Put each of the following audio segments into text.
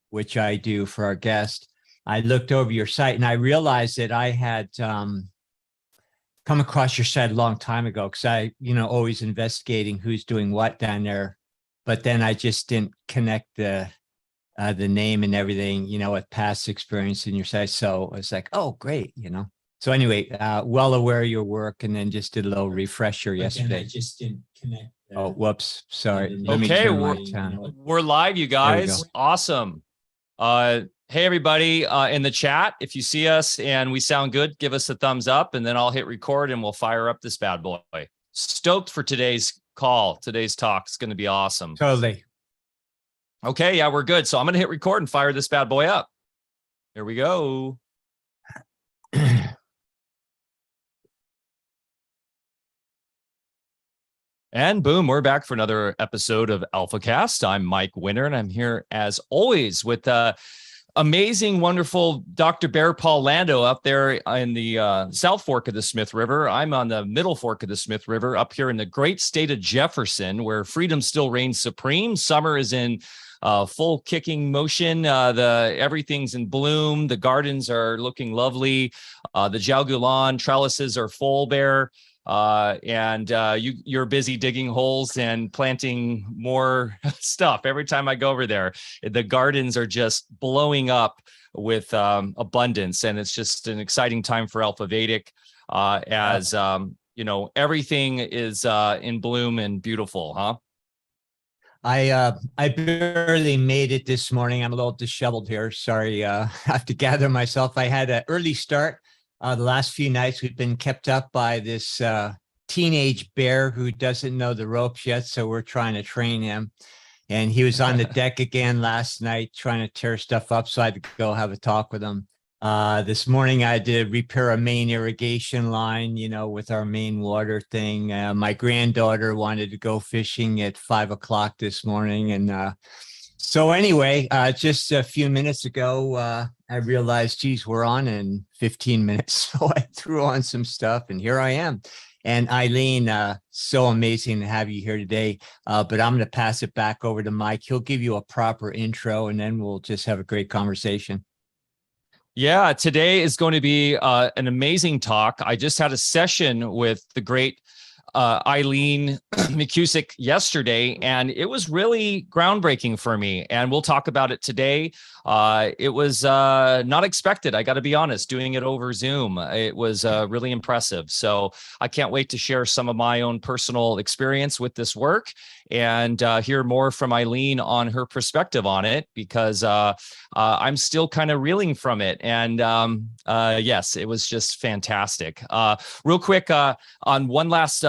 which I do for our guest, I looked over your site and I realized that I had come across your site a long time ago because I, always investigating who's doing what down there. But then I just didn't connect the name and everything, with past experience in your site. So I was like, oh, great, So anyway, well aware of your work, and then just did a little refresher yesterday. I just didn't connect. Oh, whoops. Sorry. Let me turn my we're live, you guys. Awesome. Hey, everybody in the chat, if you see us and we sound good, give us a thumbs up, and then I'll hit record and we'll fire up this bad boy. Stoked for today's call. Today's talk is going to be awesome. Totally. Okay, yeah, we're good. So I'm going to hit record and fire this bad boy up. Here we go. And boom, we're back for another episode of Alfacast. I'm Mike Winter, and I'm here as always with amazing, wonderful Dr. Bear Paul Lando up there in the South Fork of the Smith River. I'm on the Middle Fork of the Smith River up here in the great state of Jefferson, where freedom still reigns supreme. Summer is in full kicking motion. Everything's in bloom. The gardens are looking lovely. The Jagulan trellises are full bare. You're busy digging holes and planting more stuff. Every time I go over there, the gardens are just blowing up with abundance, and it's just an exciting time for Alfa Vedic. Everything is in bloom and beautiful, huh? I barely made it this morning. I'm a little disheveled here. Sorry, I have to gather myself. I had an early start. The last few nights we've been kept up by this teenage bear who doesn't know the ropes yet, so we're trying to train him. And he was on the deck again last night trying to tear stuff up, so I had to go have a talk with him. This morning I had to repair a main irrigation line, with our main water thing. My granddaughter wanted to go fishing at 5 o'clock this morning, and so anyway, just a few minutes ago, I realized, geez, we're on in 15 minutes. So I threw on some stuff and here I am. And Eileen, so amazing to have you here today. But I'm going to pass it back over to Mike. He'll give you a proper intro and then we'll just have a great conversation. Yeah, today is going to be an amazing talk. I just had a session with the great Eileen McKusick yesterday, and it was really groundbreaking for me. And we'll talk about it today. It was not expected. I got to be honest, doing it over Zoom. It was really impressive. So I can't wait to share some of my own personal experience with this work and hear more from Eileen on her perspective on it, because I'm still kind of reeling from it. And yes, it was just fantastic. Real quick, on one last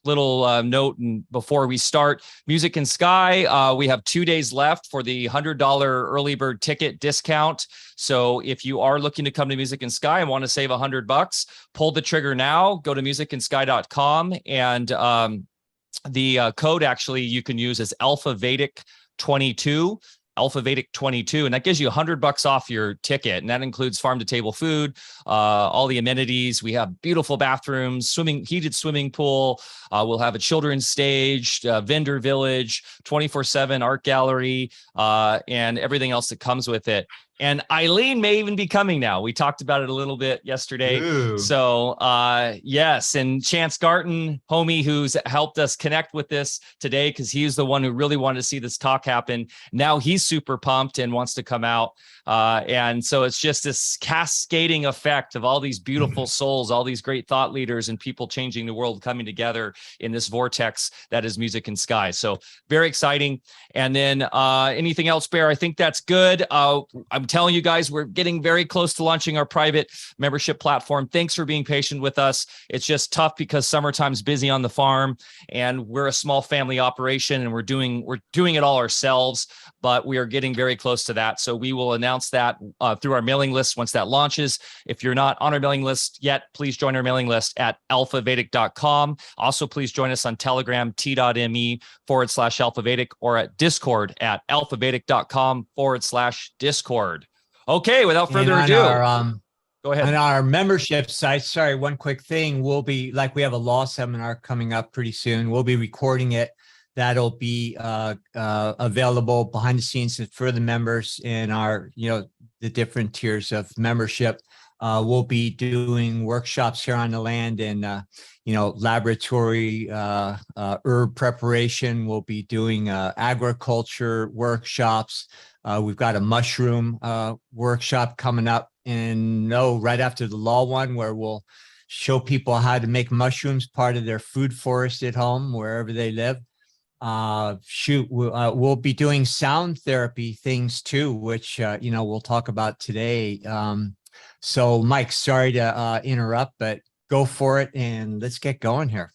little note, and before we start, Music and Sky, we have 2 days left for the $100 early bird ticket discount. So if you are looking to come to Music and Sky and want to save $100, pull the trigger now. Go to musicandsky.com, and the code actually you can use is Alfa Vedic 22. Alfa Vedic 22, and that gives you $100 off your ticket, and that includes farm to table food, all the amenities. We have beautiful bathrooms, heated swimming pool. We'll have a children's stage, vendor village, 24/7 art gallery, and everything else that comes with it. And Eileen may even be coming now. We talked about it a little bit yesterday. Ooh. So yes, and Chance Garton, homie, who's helped us connect with this today, because he's the one who really wanted to see this talk happen. Now he's super pumped and wants to come out. And so it's just this cascading effect of all these beautiful souls, all these great thought leaders and people changing the world coming together in this vortex that is Music and Sky. So very exciting. And then anything else, Bear? I think that's good. I'm telling you guys, we're getting very close to launching our private membership platform. Thanks for being patient with us. It's just tough because summertime's busy on the farm, and we're a small family operation, and we're doing it all ourselves, but we are getting very close to that. So we will announce that through our mailing list once that launches. If you're not on our mailing list yet, please join our mailing list at alfavedic.com. Also, please join us on Telegram, t.me/alfavedic, or at Discord at alfavedic.com/Discord. Okay, without further ado, go ahead. On our membership site, sorry, one quick thing. We'll be, like, we have a law seminar coming up pretty soon. We'll be recording it. that'll be available behind the scenes for the members in our, the different tiers of membership. We'll be doing workshops here on the land and, laboratory herb preparation. We'll be doing agriculture workshops. We've got a mushroom workshop coming up right after the law one, where we'll show people how to make mushrooms part of their food forest at home, wherever they live. We'll be doing sound therapy things too, which, we'll talk about today. So Mike, sorry to interrupt, but go for it and let's get going here.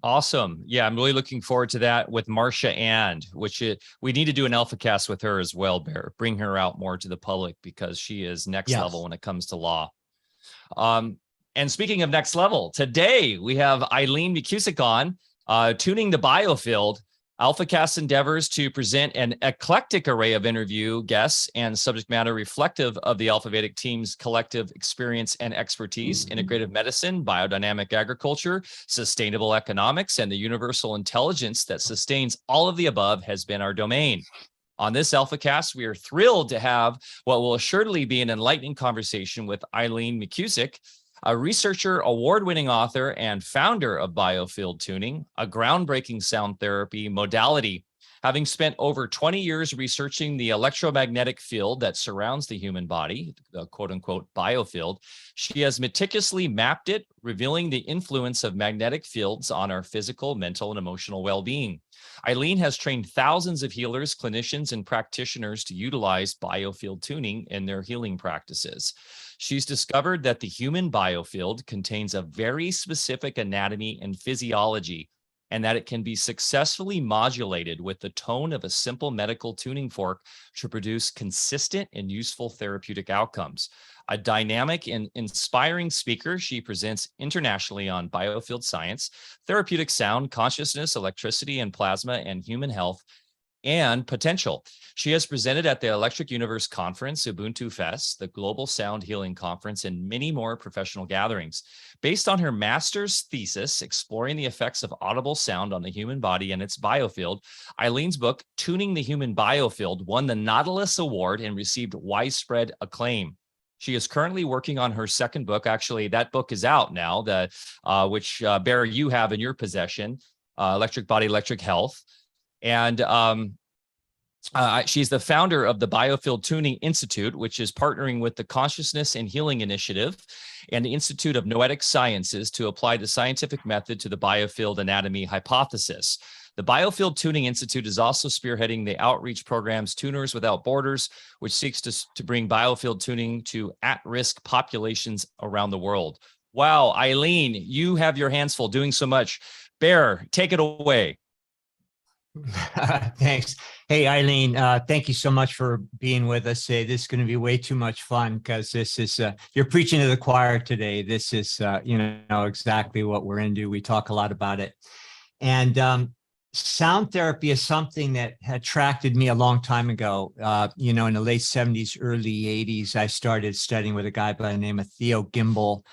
Awesome. Yeah, I'm really looking forward to that with Marcia we need to do an Alfacast with her as well, Bear. Bring her out more to the public because she is next level when it comes to law. And speaking of next level, today we have Eileen McKusick on, tuning the Biofield. Alfacast endeavors to present an eclectic array of interview guests and subject matter reflective of the Alfa Vedic team's collective experience and expertise. Integrative medicine, biodynamic agriculture, sustainable economics, and the universal intelligence that sustains all of the above has been our domain. On this Alfacast, we are thrilled to have what will assuredly be an enlightening conversation with Eileen McKusick, a researcher, award-winning author, and founder of Biofield Tuning, a groundbreaking sound therapy modality. Having spent over 20 years researching the electromagnetic field that surrounds the human body, the quote-unquote biofield, she has meticulously mapped it, revealing the influence of magnetic fields on our physical, mental, and emotional well-being. Eileen has trained thousands of healers, clinicians, and practitioners to utilize biofield tuning in their healing practices. She's discovered that the human biofield contains a very specific anatomy and physiology, and that it can be successfully modulated with the tone of a simple medical tuning fork to produce consistent and useful therapeutic outcomes. A dynamic and inspiring speaker, she presents internationally on biofield science, therapeutic sound, consciousness, electricity and plasma, and human health and potential. She has presented at the Electric Universe Conference, Ubuntu Fest, the Global Sound Healing Conference, and many more professional gatherings. Based on her master's thesis, exploring the effects of audible sound on the human body and its biofield, Eileen's book, Tuning the Human Biofield, won the Nautilus Award and received widespread acclaim. She is currently working on her second book. Actually, that book is out now, which Bear, you have in your possession, Electric Body, Electric Health. And she's the founder of the Biofield Tuning Institute, which is partnering with the Consciousness and Healing Initiative and the Institute of Noetic Sciences to apply the scientific method to the biofield anatomy hypothesis. The Biofield Tuning Institute is also spearheading the outreach programs Tuners Without Borders, which seeks to bring biofield tuning to at-risk populations around the world. Wow, Eileen, you have your hands full doing so much. Bear, take it away. Thanks. Hey, Eileen, thank you so much for being with us today. This is going to be way too much fun because this is, you're preaching to the choir today. This is, exactly what we're into. We talk a lot about it. And sound therapy is something that attracted me a long time ago. In the late 70s, early 80s, I started studying with a guy by the name of Theo Gimbel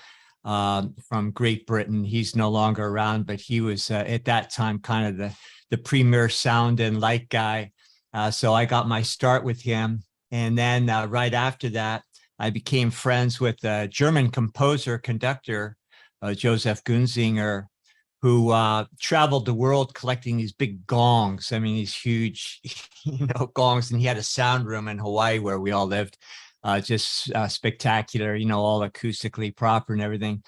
from Great Britain. He's no longer around, but he was at that time kind of the premier sound and light guy. So I got my start with him. And then right after that, I became friends with a German composer, conductor, Joseph Gunzinger, who traveled the world collecting these big gongs. I mean, these huge, gongs. And he had a sound room in Hawaii where we all lived, just spectacular, all acoustically proper and everything.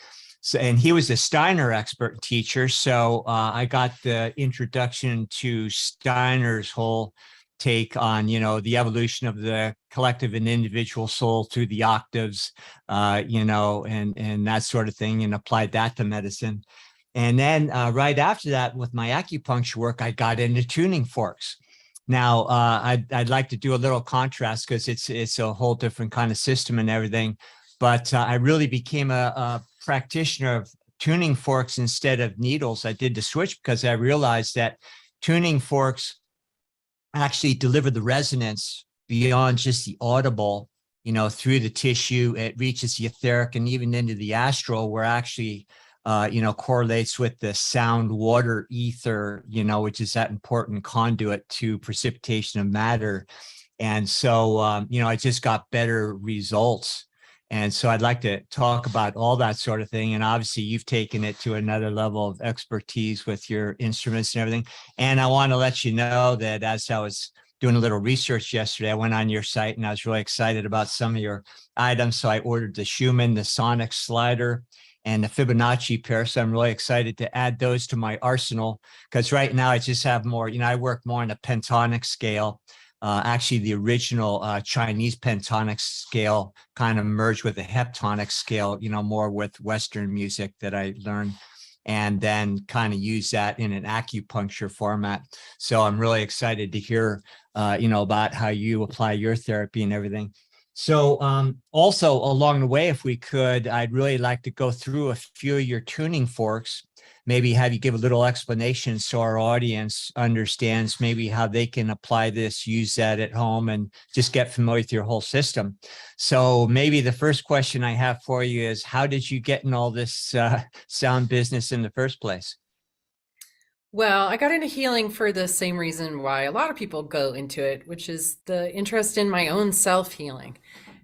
So, and he was a Steiner expert teacher. So I got the introduction to Steiner's whole take on, the evolution of the collective and individual soul through the octaves, and that sort of thing, and applied that to medicine. And then right after that, with my acupuncture work, I got into tuning forks. Now, I'd like to do a little contrast because it's a whole different kind of system and everything. But I really became a practitioner of tuning forks instead of needles. I did the switch because I realized that tuning forks actually deliver the resonance beyond just the audible, through the tissue. It reaches the etheric and even into the astral, where actually correlates with the sound water ether, which is that important conduit to precipitation of matter. And so, I just got better results. And so I'd like to talk about all that sort of thing. And obviously you've taken it to another level of expertise with your instruments and everything. And I want to let you know that as I was doing a little research yesterday, I went on your site and I was really excited about some of your items. So I ordered the Schumann, the sonic slider, and the Fibonacci pair. So I'm really excited to add those to my arsenal, because right now I just have more, I work more on a pentonic scale. Actually, the original Chinese pentatonic scale kind of merged with the heptonic scale, more with Western music that I learned, and then kind of use that in an acupuncture format. So I'm really excited to hear, about how you apply your therapy and everything. So also along the way, if we could, I'd really like to go through a few of your tuning forks, maybe have you give a little explanation so our audience understands maybe how they can apply this, use that at home, and just get familiar with your whole system. So maybe the first question I have for you is, how did you get in all this sound business in the first place? Well, I got into healing for the same reason why a lot of people go into it, which is the interest in my own self-healing.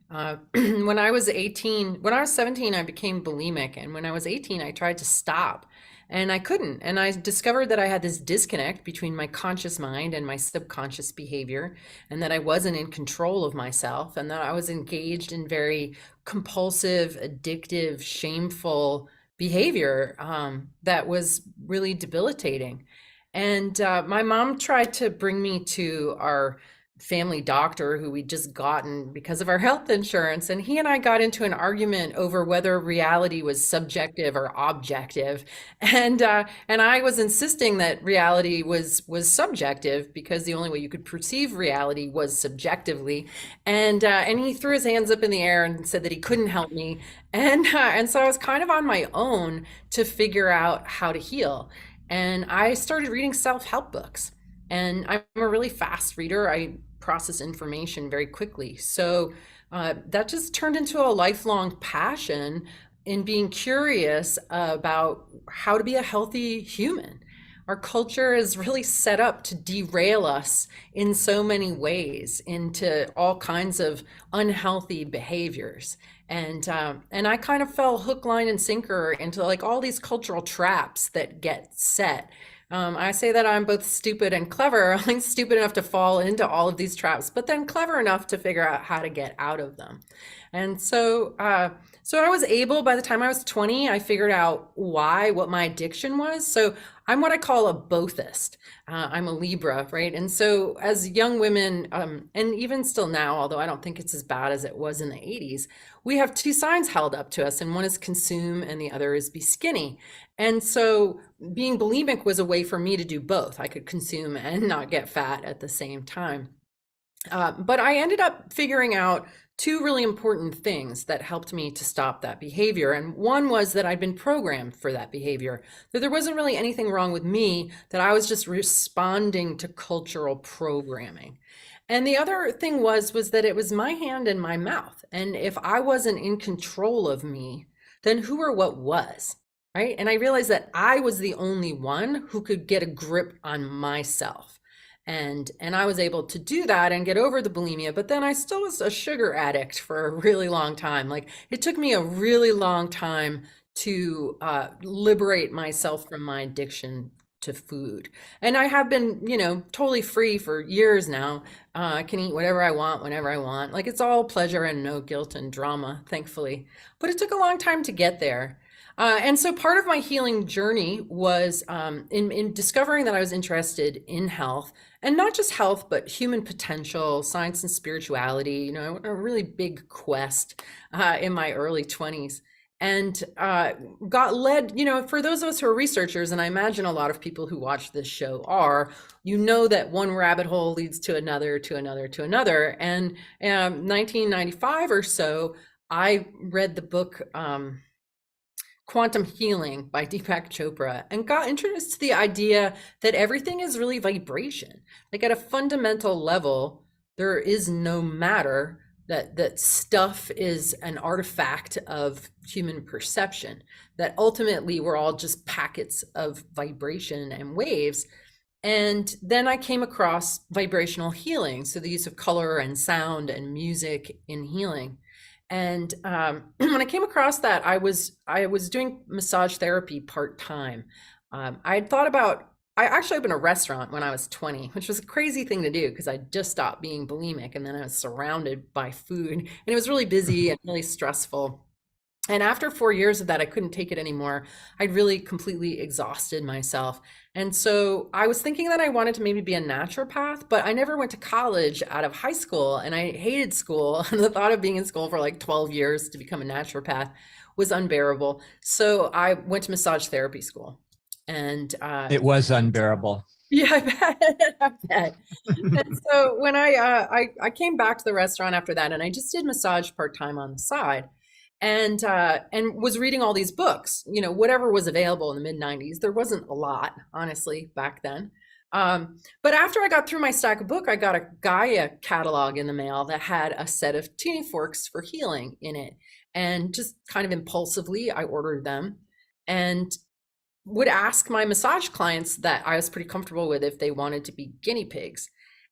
When I was 17, I became bulimic. And when I was 18, I tried to stop and I couldn't. And I discovered that I had this disconnect between my conscious mind and my subconscious behavior, and that I wasn't in control of myself, and that I was engaged in very compulsive, addictive, shameful behavior that was really debilitating. And my mom tried to bring me to our family doctor, who we'd just gotten because of our health insurance. And he and I got into an argument over whether reality was subjective or objective. And I was insisting that reality was subjective, because the only way you could perceive reality was subjectively. And he threw his hands up in the air and said that he couldn't help me. And so I was kind of on my own to figure out how to heal. And I started reading self-help books. And I'm a really fast reader. I process information very quickly. So that just turned into a lifelong passion in being curious about how to be a healthy human. Our culture is really set up to derail us in so many ways into all kinds of unhealthy behaviors. And I kind of fell hook, line, and sinker into like all these cultural traps that get set. I say that I'm both stupid and clever. I'm stupid enough to fall into all of these traps, but then clever enough to figure out how to get out of them. And so I was able, by the time I was 20, I figured out what my addiction was. So I'm what I call a bothist. I'm a Libra, right? And so as young women, and even still now, although I don't think it's as bad as it was in the 80s, we have two signs held up to us, and one is consume and the other is be skinny. And so being bulimic was a way for me to do both. I could consume and not get fat at the same time. But I ended up figuring out two really important things that helped me to stop that behavior. And one was that I'd been programmed for that behavior, that there wasn't really anything wrong with me, that I was just responding to cultural programming. And the other thing was that it was my hand in my mouth. And if I wasn't in control of me, then who or what was, right? And I realized that I was the only one who could get a grip on myself. And I was able to do that and get over the bulimia, but then I still was a sugar addict for a really long time. Like, it took me a really long time to liberate myself from my addiction to food. And I have been, totally free for years now. I can eat whatever I want, whenever I want. Like, it's all pleasure and no guilt and drama, thankfully. But it took a long time to get there. And so part of my healing journey was in discovering that I was interested in health, and not just health, but human potential, science and spirituality, a really big quest in my early 20s. And got led, for those of us who are researchers, and I imagine a lot of people who watch this show are, that one rabbit hole leads to another, to another, to another. And 1995 or so, I read the book Quantum Healing by Deepak Chopra, and got introduced to the idea that everything is really vibration. Like, at a fundamental level, there is no matter, that stuff is an artifact of human perception, that ultimately we're all just packets of vibration and waves. And then I came across vibrational healing, so the use of color and sound and music in healing. And when I came across that, I was doing massage therapy part-time. I had thought about, I actually opened a restaurant when I was 20, which was a crazy thing to do because I just stopped being bulimic, and then I was surrounded by food, and it was really busy and really stressful. And after 4 years of that, I couldn't take it anymore. I'd really completely exhausted myself. And so I was thinking that I wanted to maybe be a naturopath, but I never went to college out of high school, and I hated school. And the thought of being in school for like 12 years to become a naturopath was unbearable. So I went to massage therapy school. And it was unbearable. Yeah, I bet. I bet. And so when I came back to the restaurant after that, and I just did massage part-time on the side, and was reading all these books, you know, whatever was available in the mid-90s. There wasn't a lot, honestly, back then. But after I got through my stack of book, I got a Gaia catalog in the mail that had a set of tuning forks for healing in it. And just kind of impulsively, I ordered them and would ask my massage clients that I was pretty comfortable with if they wanted to be guinea pigs.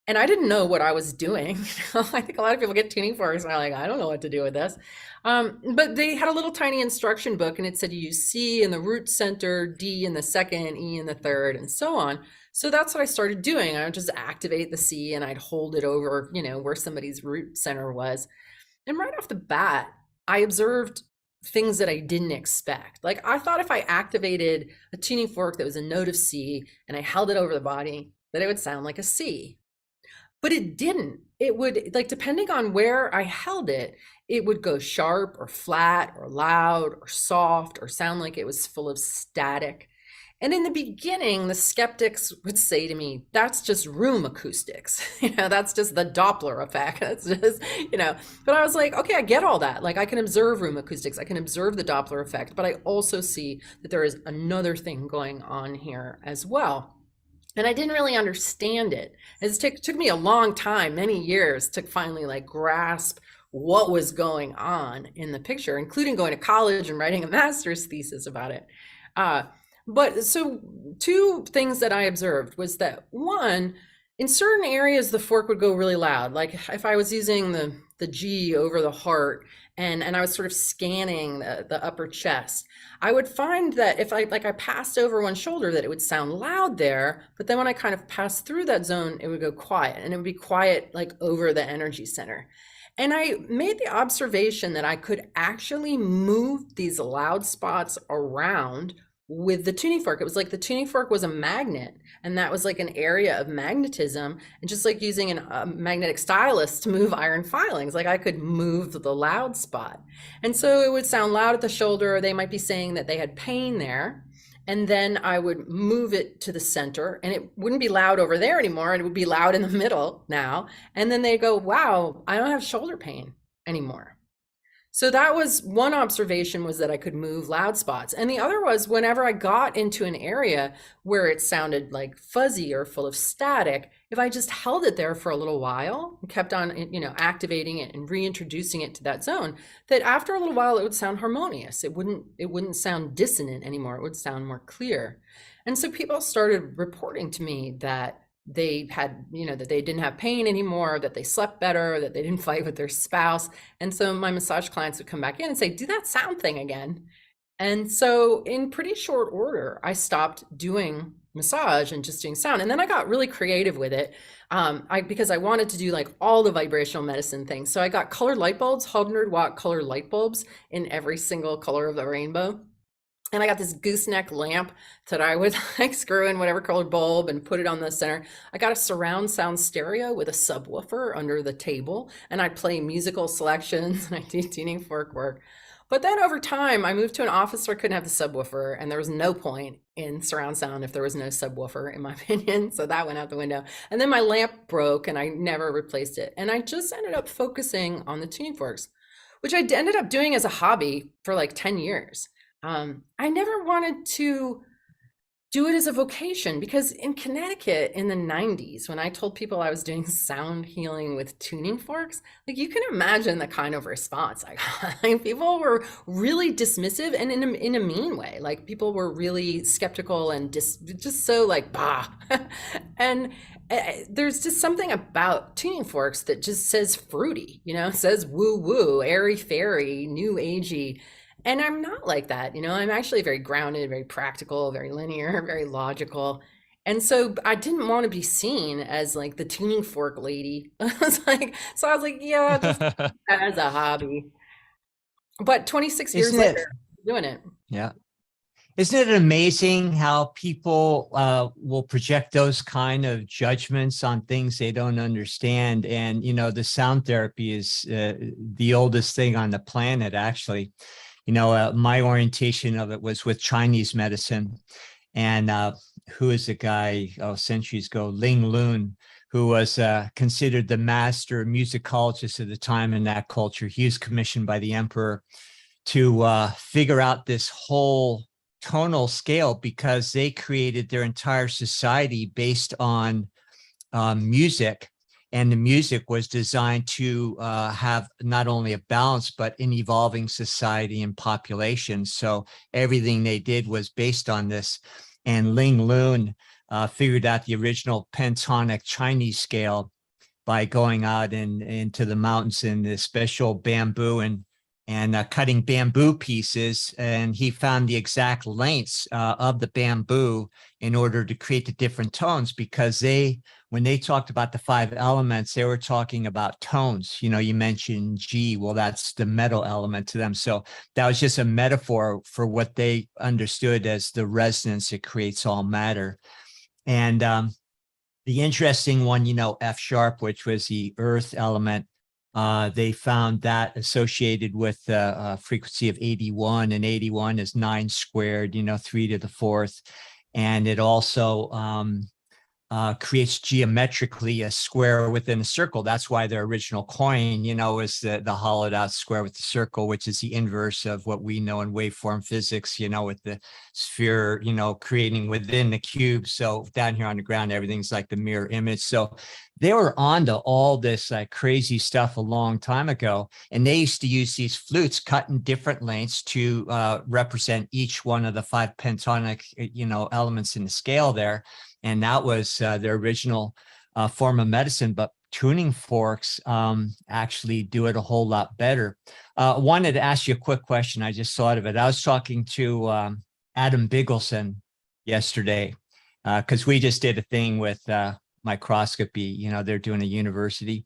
And I didn't know what I was doing. I think a lot of people get tuning forks and are like, I don't know what to do with this. But they had a little tiny instruction book, and it said you use C in the root center, D in the second, E in the third, and so on. So that's what I started doing. I would just activate the C and I'd hold it over, you know, where somebody's root center was. And right off the bat, I observed things that I didn't expect. Like, I thought if I activated a tuning fork that was a note of C and I held it over the body, that it would sound like a C. But it didn't. It would, like, depending on where I held it, it would go sharp or flat or loud or soft or sound like it was full of static. And in the beginning, the skeptics would say to me, that's just room acoustics. You know, that's just the Doppler effect. That's just, you know, but I was like, okay, I get all that. Like, I can observe room acoustics. I can observe the Doppler effect, but I also see that there is another thing going on here as well. And I didn't really understand it. It took me a long time, many years, to finally like grasp what was going on in the picture, including going to college and writing a master's thesis about it. But so two things that I observed was that, one, in certain areas, the fork would go really loud. Like if I was using the G over the heart and I was sort of scanning the upper chest, I would find that if I passed over one shoulder, that it would sound loud there. But then when I kind of passed through that zone, it would go quiet, and it would be quiet like over the energy center. And I made the observation that I could actually move these loud spots around with the tuning fork. It was like the tuning fork was a magnet, and that was like an area of magnetism, and just like using a magnetic stylus to move iron filings, like I could move the loud spot. And so it would sound loud at the shoulder, or they might be saying that they had pain there, and then I would move it to the center, and it wouldn't be loud over there anymore, and it would be loud in the middle now. And then they go, wow, I don't have shoulder pain anymore. So that was one observation, was that I could move loud spots. And the other was, whenever I got into an area where it sounded like fuzzy or full of static, if I just held it there for a little while and kept on, you know, activating it and reintroducing it to that zone, that after a little while it would sound harmonious. It wouldn't sound dissonant anymore. It would sound more clear. And so people started reporting to me that they had, you know, that they didn't have pain anymore, that they slept better, that they didn't fight with their spouse. And so my massage clients would come back in and say, do that sound thing again. And so in pretty short order, I stopped doing massage and just doing sound. And then I got really creative with it, because I wanted to do like all the vibrational medicine things. So I got colored light bulbs, 100-watt colored light bulbs in every single color of the rainbow. And I got this gooseneck lamp that I would like screw in whatever colored bulb and put it on the center. I got a surround sound stereo with a subwoofer under the table, and I play musical selections and I do tuning fork work. But then over time, I moved to an office where I couldn't have the subwoofer, and there was no point in surround sound if there was no subwoofer, in my opinion. So that went out the window. And then my lamp broke and I never replaced it. And I just ended up focusing on the tuning forks, which I ended up doing as a hobby for like 10 years. I never wanted to do it as a vocation, because in Connecticut in the 90s, when I told people I was doing sound healing with tuning forks, like you can imagine the kind of response I got. Like, people were really dismissive, and in a mean way. Like, people were really skeptical and just so like, bah. And there's just something about tuning forks that just says fruity, says woo woo, airy fairy, new agey. And I'm not like that, I'm actually very grounded, very practical, very linear, very logical. And so I didn't want to be seen as like the tuning fork lady. I was like, yeah, just as a hobby. But 26 years later, I'm doing it. Yeah. Isn't it amazing how people will project those kind of judgments on things they don't understand? And, the sound therapy is the oldest thing on the planet, actually. My orientation of it was with Chinese medicine. And who is a guy, centuries ago, Ling Lun, who was considered the master musicologist of the time in that culture. He was commissioned by the emperor to figure out this whole tonal scale, because they created their entire society based on music. And the music was designed to have not only a balance, but an evolving society and population. So everything they did was based on this. And Ling Lun figured out the original pentatonic Chinese scale by going out into the mountains in this special bamboo and cutting bamboo pieces. And he found the exact lengths of the bamboo in order to create the different tones, because when they talked about the 5 elements, they were talking about tones. You mentioned G, well, that's the metal element to them. So that was just a metaphor for what they understood as the resonance that creates all matter. And the interesting one, F sharp, which was the earth element, they found that associated with a frequency of 81, and 81 is 9 squared, 3 to the 4th. And it also creates geometrically a square within a circle. That's why their original coin, is the hollowed out square with the circle, which is the inverse of what we know in waveform physics, with the sphere, creating within the cube. So down here on the ground, everything's like the mirror image. So they were onto all this like crazy stuff a long time ago. And they used to use these flutes cut in different lengths to represent each one of the 5 pentatonic, elements in the scale there. And that was their original form of medicine. But tuning forks actually do it a whole lot better. Wanted to ask you a quick question. I just thought of it. I was talking to Adam Bigelson yesterday, because we just did a thing with microscopy. They're doing a university.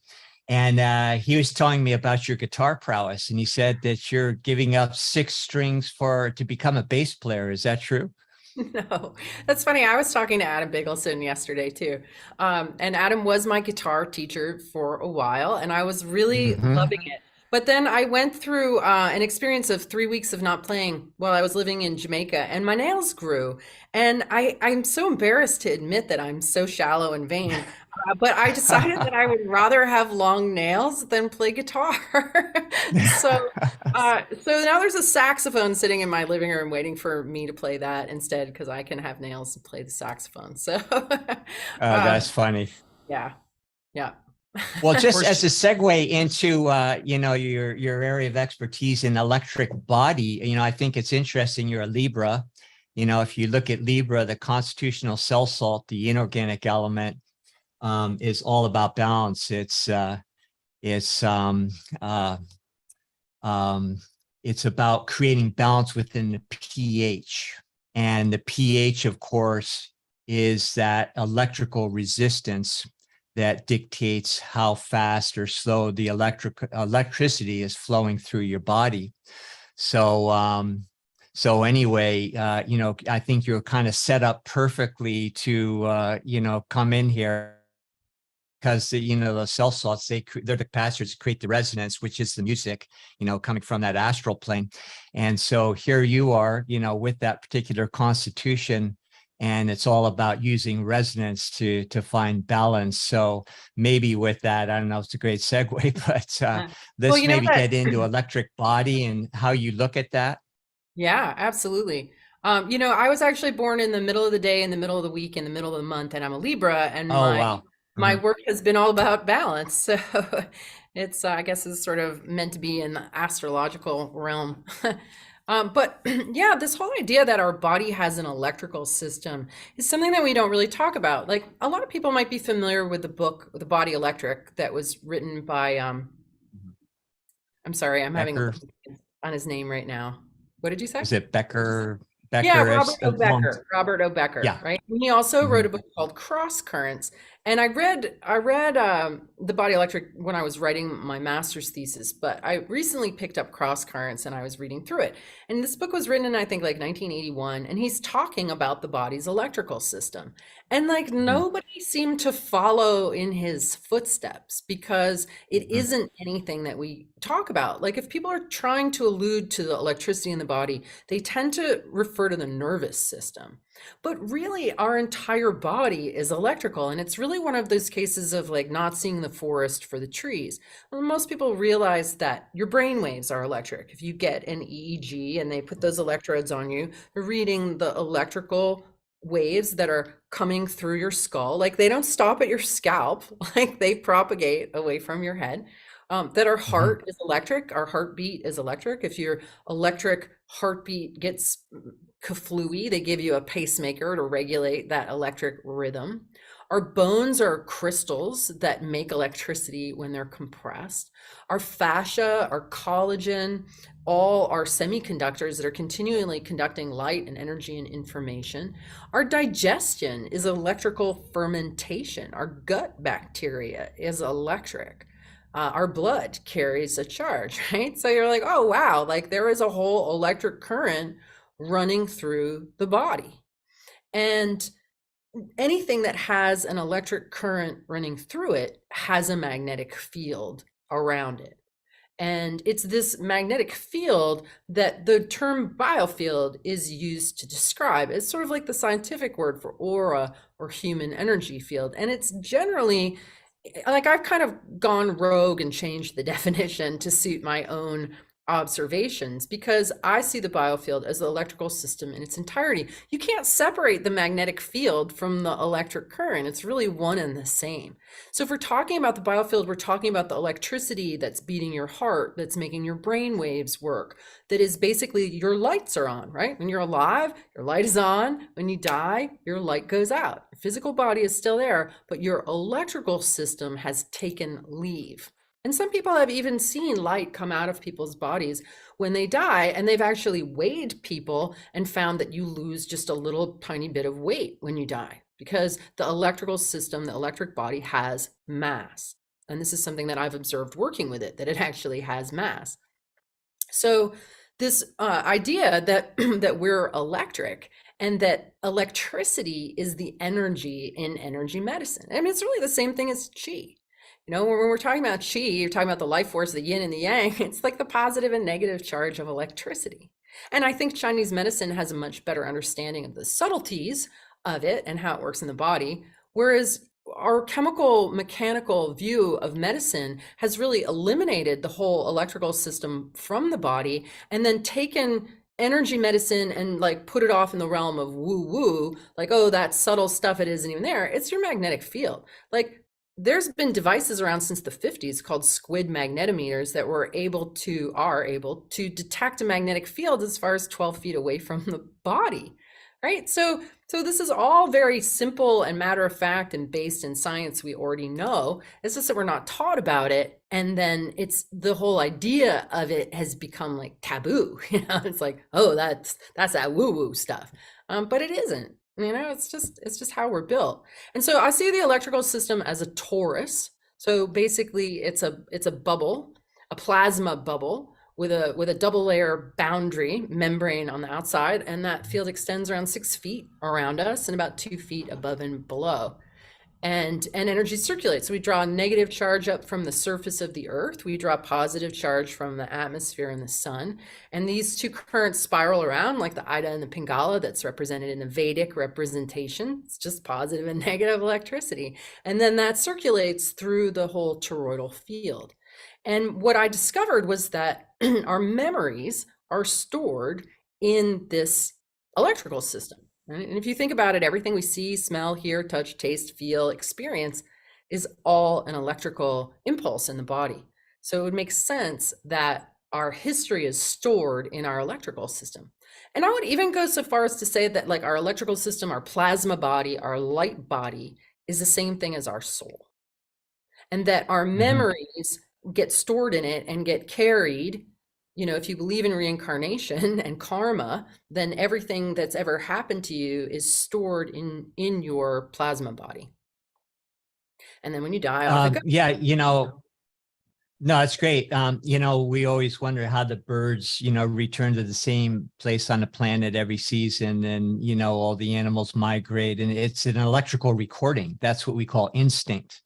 And he was telling me about your guitar prowess. And he said that you're giving up 6 strings to become a bass player. Is that true? No, that's funny. I was talking to Adam Bigelson yesterday too. And Adam was my guitar teacher for a while, and I was really loving it. But then I went through an experience of 3 weeks of not playing while I was living in Jamaica, and my nails grew. And I'm so embarrassed to admit that I'm so shallow and vain. But I decided that I would rather have long nails than play guitar. So now there's a saxophone sitting in my living room waiting for me to play that instead, because I can have nails and play the saxophone. So that's funny. Yeah. Well, just as a segue into your area of expertise in electric body, I think it's interesting. You're a Libra. If you look at Libra, the constitutional cell salt, the inorganic element, is all about balance. It's about creating balance within the pH, and the pH, of course, is that electrical resistance that dictates how fast or slow the electricity is flowing through your body. So anyway, I think you're kind of set up perfectly to come in here, because the cell salts, they're the capacitors that create the resonance, which is the music, coming from that astral plane. And so here you are, with that particular constitution, and it's all about using resonance to find balance. So maybe with that, I don't know, it's a great segue, but let's maybe get into electric body and how you look at that. Yeah, absolutely. I was actually born in the middle of the day, in the middle of the week, in the middle of the month, and I'm a Libra, and Oh, wow. my work has been all about balance. So it's, I guess, it's sort of meant to be in the astrological realm. But yeah, this whole idea that our body has an electrical system is something that we don't really talk about. Like, a lot of people might be familiar with the book, The Body Electric, that was written by, I'm sorry, I'm having a Becker. blank on his name right now. What did you say? Is it Becker? Yeah, Becker. Robert O. Becker, Yeah. right? And he also wrote a Mhm. book called Cross Currents. And I read The Body Electric when I was writing my master's thesis, but I recently picked up Cross Currents and I was reading through it. And this book was written in, I think, like 1981, and he's talking about the body's electrical system. And like nobody seemed to follow in his footsteps because it isn't anything that we talk about. Like, if people are trying to allude to the electricity in the body, they tend to refer to the nervous system. But really, our entire body is electrical. And it's really one of those cases of like not seeing the forest for the trees. Well, most people realize that your brain waves are electric. If you get an EEG and they put those electrodes on you, they're reading the electrical waves that are coming through your skull. Like, they don't stop at your scalp, like they propagate away from your head. That our heart is electric, our heartbeat is electric. If your electric heartbeat gets kaflooey, they give you a pacemaker to regulate that electric rhythm. Our bones are crystals that make electricity when they're compressed. Our fascia, our collagen, all are semiconductors that are continually conducting light and energy and information. Our digestion is electrical fermentation. Our gut bacteria is electric. Our blood carries a charge, right? So you're like, oh, wow, like there is a whole electric current running through the body. And anything that has an electric current running through it has a magnetic field around it. And it's this magnetic field that the term biofield is used to describe. It's sort of like the scientific word for aura or human energy field. And it's generally, like, I've kind of gone rogue and changed the definition to suit my own observations, because I see the biofield as the electrical system in its entirety. You can't separate the magnetic field from the electric current. It's really one and the same. So if we're talking about the biofield, we're talking about the electricity that's beating your heart, that's making your brain waves work, that is basically your lights are on, right? When you're alive, your light is on. When you die, your light goes out. Your physical body is still there, but your electrical system has taken leave. And some people have even seen light come out of people's bodies when they die, and they've actually weighed people and found that you lose just a little tiny bit of weight when you die, because the electrical system, the electric body, has mass. And this is something that I've observed working with it, that it actually has mass. So this idea that that we're electric and that electricity is the energy in energy medicine. I mean, it's really the same thing as chi. When we're talking about chi, you're talking about the life force, the yin and the yang. It's like the positive and negative charge of electricity. And I think Chinese medicine has a much better understanding of the subtleties of it and how it works in the body, whereas our chemical mechanical view of medicine has really eliminated the whole electrical system from the body and then taken energy medicine and like put it off in the realm of woo woo, like, oh, that subtle stuff, it isn't even there. It's your magnetic field. Like, there's been devices around since the 50s called squid magnetometers that are able to detect a magnetic field as far as 12 feet away from the body, right? So this is all very simple and matter of fact and based in science we already know. It's just that we're not taught about it. And then it's the whole idea of it has become like taboo. It's like, oh, that's that woo-woo stuff. But it isn't. It's just how we're built. And so I see the electrical system as a torus. So basically it's a bubble, a plasma bubble with a double layer boundary membrane on the outside. And that field extends around 6 feet around us and about 2 feet above and below. And energy circulates. So we draw a negative charge up from the surface of the earth. We draw positive charge from the atmosphere and the sun. And these two currents spiral around like the Ida and the Pingala that's represented in the Vedic representation. It's just positive and negative electricity. And then that circulates through the whole toroidal field. And what I discovered was that our memories are stored in this electrical system. Right? And if you think about it, everything we see, smell, hear, touch, taste, feel, experience is all an electrical impulse in the body. So it would make sense that our history is stored in our electrical system. And I would even go so far as to say that like our electrical system, our plasma body, our light body is the same thing as our soul. And that our memories get stored in it and get carried. You know, if you believe in reincarnation and karma, then everything that's ever happened to you is stored in your plasma body. And then when you die, off it goes. Yeah, you know, no, it's great. You know, we always wonder how the birds, you know, return to the same place on the planet every season, and you know, all the animals migrate, and it's an electrical recording. That's what we call instinct.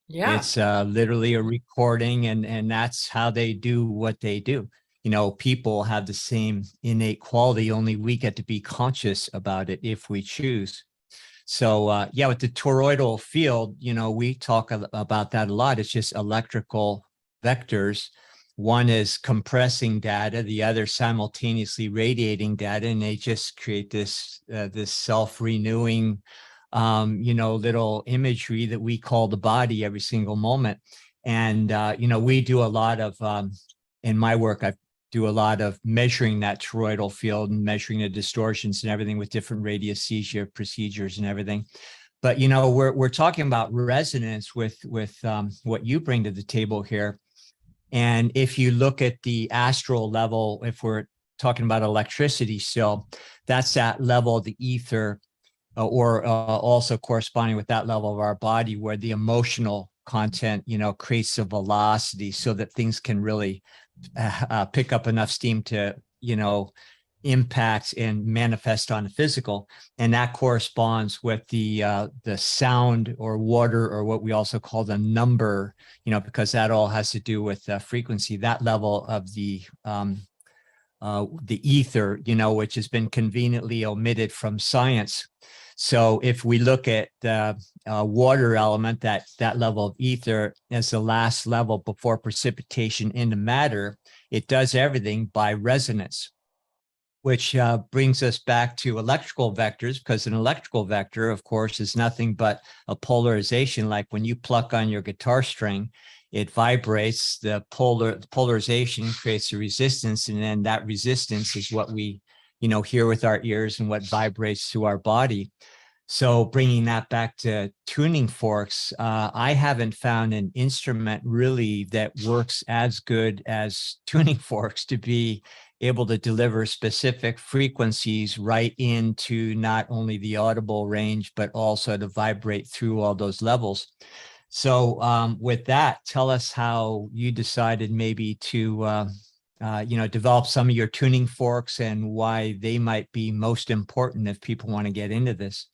Yeah. It's literally a recording, and that's how they do what they do. You know, people have the same innate quality, only we get to be conscious about it if we choose. So yeah, with the toroidal field, you know, we talk about that a lot. It's just electrical vectors. One is compressing data, the other simultaneously radiating data, and they just create this this self-renewing you know, little imagery that we call the body every single moment. And you know, we do a lot of in my work, I do a lot of measuring that toroidal field and measuring the distortions and everything with different radiesthesia procedures and everything. But you know, we're talking about resonance with what you bring to the table here. And if you look at the astral level, if we're talking about electricity still, that's that level of the ether, or also corresponding with that level of our body, where the emotional content, you know, creates a velocity so that things can really pick up enough steam to, you know, impact and manifest on the physical. And that corresponds with the sound or water, or what we also call the number, you know, because that all has to do with frequency, that level of the ether, you know, which has been conveniently omitted from science. So if we look at the water element, that level of ether as the last level before precipitation into matter, it does everything by resonance, which brings us back to electrical vectors, because an electrical vector, of course, is nothing but a polarization. Like when you pluck on your guitar string, it vibrates, the polarization creates a resistance, and then that resistance is what we, you know, hear with our ears and what vibrates through our body. So bringing that back to tuning forks, I haven't found an instrument really that works as good as tuning forks to be able to deliver specific frequencies right into not only the audible range, but also to vibrate through all those levels. So with that, tell us how you decided maybe to you know, develop some of your tuning forks and why they might be most important if people want to get into this.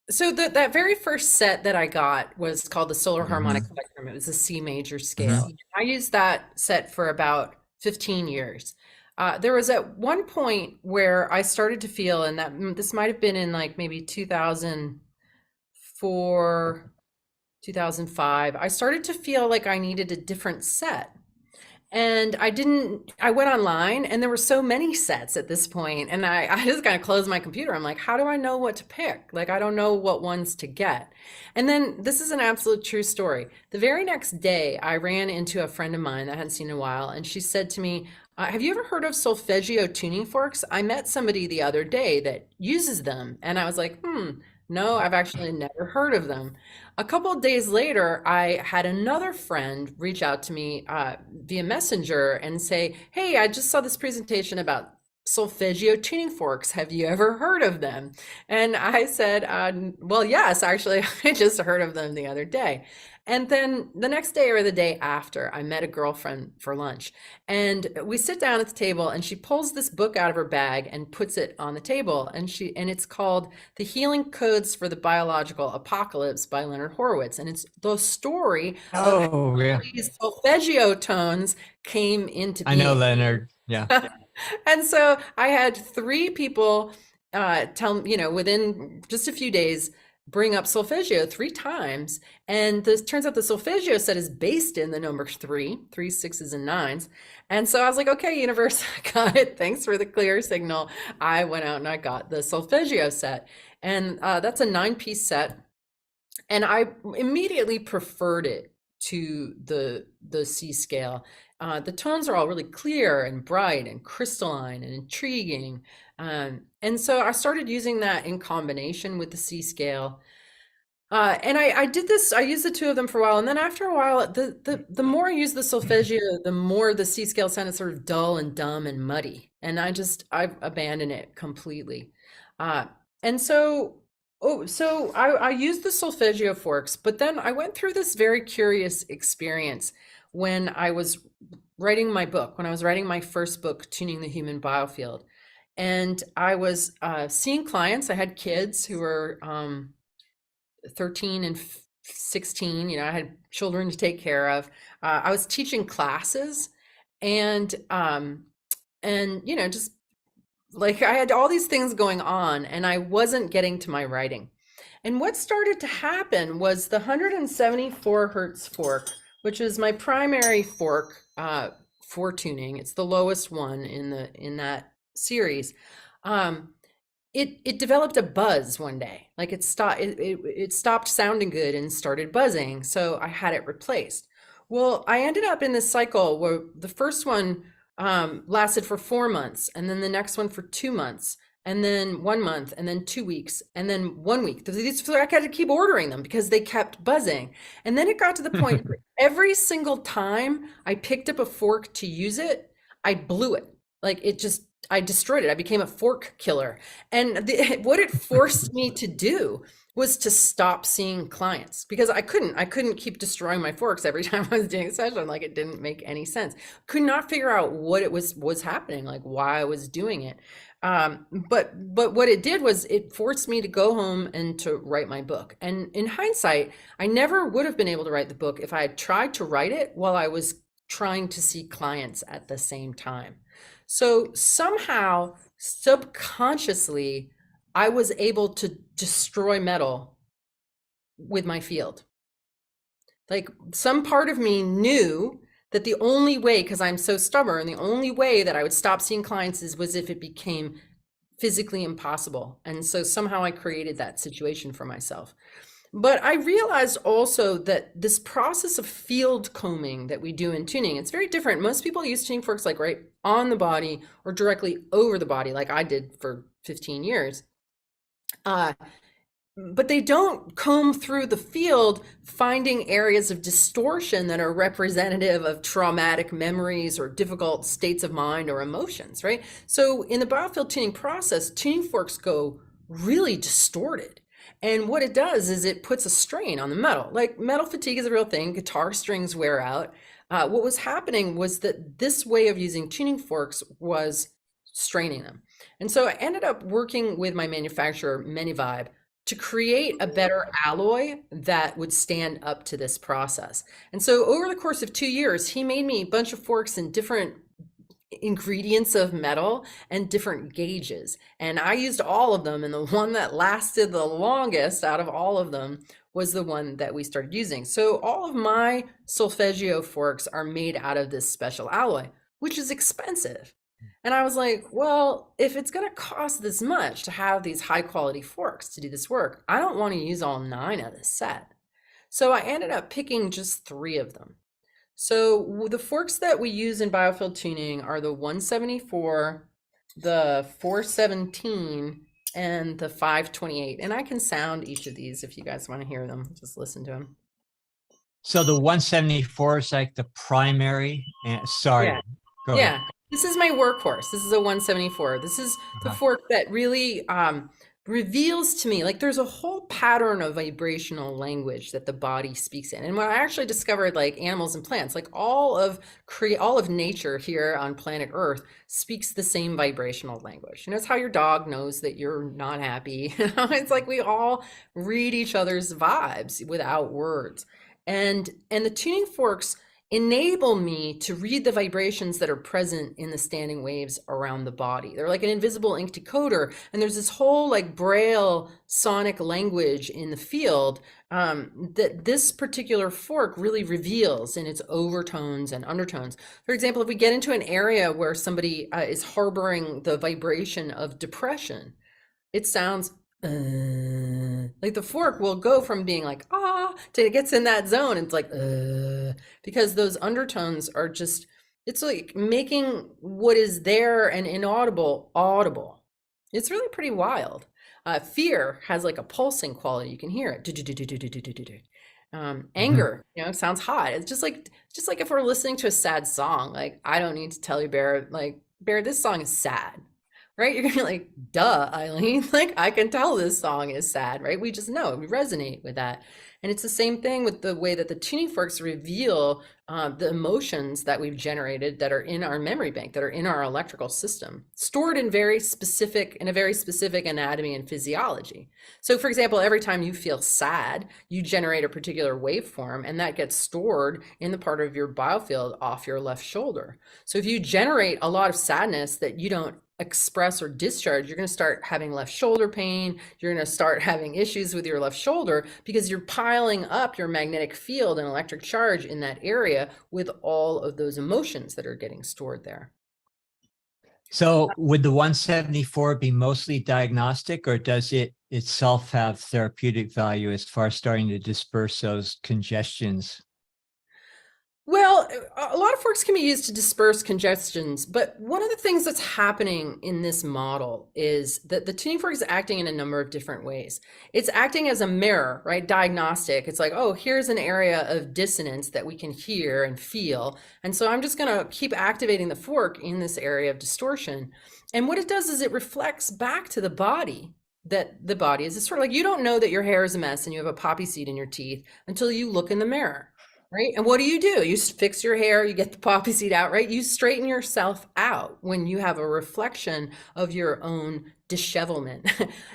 So that very first set that I got was called the Solar Harmonic Spectrum. It was a C major scale. I used that set for about 15 years. There was at one point where I started to feel, and that this might have been in like maybe 2004, 2005, I started to feel like I needed a different set. And I went online and there were so many sets at this point, and I just kind of closed my computer. I'm like, how do I know what to pick? Like, I don't know what ones to get. And then this is an absolute true story. The very next day, I ran into a friend of mine that I hadn't seen in a while, and she said to me, have you ever heard of solfeggio tuning forks? I met somebody the other day that uses them. And I was like, no, I've actually never heard of them. A couple of days later, I had another friend reach out to me via Messenger and say, hey, I just saw this presentation about solfeggio tuning forks. Have you ever heard of them? And I said, well, yes, actually, I just heard of them the other day. And then the next day or the day after, I met a girlfriend for lunch, and we sit down at the table, and she pulls this book out of her bag and puts it on the table. And it's called The Healing Codes for the Biological Apocalypse by Leonard Horowitz. And it's the story of how these solfeggio tones came into being. I know Leonard. Yeah. And so I had 3 people tell me, you know, within just a few days, bring up solfeggio 3 times. And this turns out the solfeggio set is based in the number 3, 3s, 6s, and 9s. And so I was like, okay, universe, I got it. Thanks for the clear signal. I went out and I got the solfeggio set. And that's a 9-piece set. And I immediately preferred it to the C scale. The tones are all really clear and bright and crystalline and intriguing. And so I started using that in combination with the C scale. And I did this, I used the 2 of them for a while. And then after a while, the more I used the solfeggio, the more the C scale sounded sort of dull and dumb and muddy. And I've abandoned it completely. And so I used the solfeggio forks, but then I went through this very curious experience when I was writing my book, when I was writing my first book, Tuning the Human Biofield. And I was seeing clients. I had kids who were 13 and 16. You know, I had children to take care of. I was teaching classes, and you know, just like I had all these things going on, and I wasn't getting to my writing. And what started to happen was the 174 Hertz fork, which is my primary fork for tuning. It's the lowest one in that series. It developed a buzz one day. Like it stopped sounding good and started buzzing. So I had it replaced. Well, I ended up in this cycle where the first one lasted for 4 months, and then the next one for 2 months, and then 1 month, and then 2 weeks, and then 1 week. I had to keep ordering them because they kept buzzing. And then it got to the point where every single time I picked up a fork to use it, I blew it. Like I destroyed it. I became a fork killer. And what it forced me to do was to stop seeing clients, because I couldn't keep destroying my forks every time I was doing a session. Like, it didn't make any sense. Could not figure out what it was happening, like why I was doing it. But what it did was it forced me to go home and to write my book. And in hindsight, I never would have been able to write the book if I had tried to write it while I was trying to see clients at the same time. So somehow, subconsciously, I was able to destroy metal with my field. Like, some part of me knew that the only way, because I'm so stubborn, the only way that I would stop seeing clients was if it became physically impossible. And so somehow I created that situation for myself. But I realized also that this process of field combing that we do in tuning, it's very different. Most people use tuning forks like right on the body or directly over the body, like I did for 15 years. But they don't comb through the field, finding areas of distortion that are representative of traumatic memories or difficult states of mind or emotions, right? So in the biofield tuning process, tuning forks go really distorted. And what it does is it puts a strain on the metal. Like, metal fatigue is a real thing. Guitar strings wear out. What was happening was that this way of using tuning forks was straining them. And so I ended up working with my manufacturer, Minivibe, to create a better alloy that would stand up to this process. And so over the course of 2 years, he made me a bunch of forks in different ingredients of metal and different gauges. And I used all of them. And the one that lasted the longest out of all of them was the one that we started using. So all of my solfeggio forks are made out of this special alloy, which is expensive. And I was like, well, if it's going to cost this much to have these high quality forks to do this work, I don't want to use all 9 of this set. So I ended up picking just 3 of them. So the forks that we use in biofield tuning are the 174, the 417, and the 528. And I can sound each of these if you guys want to hear them. Just listen to them. So the 174 is like the primary. Sorry. Yeah. Go ahead. This is my workhorse. This is a 174. This is the fork that really reveals to me, like, there's a whole pattern of vibrational language that the body speaks in. And when I actually discovered, like, animals and plants, like all of nature here on planet Earth speaks the same vibrational language. And it's how your dog knows that you're not happy. It's like we all read each other's vibes without words. And the tuning forks, enable me to read the vibrations that are present in the standing waves around the body. They're like an invisible ink decoder. And there's this whole like Braille sonic language in the field that this particular fork really reveals in its overtones and undertones. For example, if we get into an area where somebody is harboring the vibration of depression, it sounds like the fork will go from being like to it gets in that zone. It's like because those undertones are just, it's like making what is there and inaudible audible. It's really pretty wild. Fear has like a pulsing quality. You can hear it. Anger, sounds hot. It's just like if we're listening to a sad song. Like, I don't need to tell you, Bear, like, Bear, this song is sad. Right? You're gonna be like, duh, Eileen. Like, I can tell this song is sad, right? We just know, we resonate with that. And it's the same thing with the way that the tuning forks reveal the emotions that we've generated that are in our memory bank, that are in our electrical system, stored in a very specific anatomy and physiology. So for example, every time you feel sad, you generate a particular waveform, and that gets stored in the part of your biofield off your left shoulder. So if you generate a lot of sadness that you don't express or discharge, you're going to start having left shoulder pain. You're going to start having issues with your left shoulder because you're piling up your magnetic field and electric charge in that area with all of those emotions that are getting stored there. So would the 174 be mostly diagnostic, or does it itself have therapeutic value as far as starting to disperse those congestions? Well, a lot of forks can be used to disperse congestions, but one of the things that's happening in this model is that the tuning fork is acting in a number of different ways. It's acting as a mirror, right? Diagnostic. It's like, oh, here's an area of dissonance that we can hear and feel. And so I'm just going to keep activating the fork in this area of distortion. And what it does is it reflects back to the body that the body is sort of like, you don't know that your hair is a mess and you have a poppy seed in your teeth until you look in the mirror. Right? And what do? You fix your hair, you get the poppy seed out, right? You straighten yourself out when you have a reflection of your own dishevelment.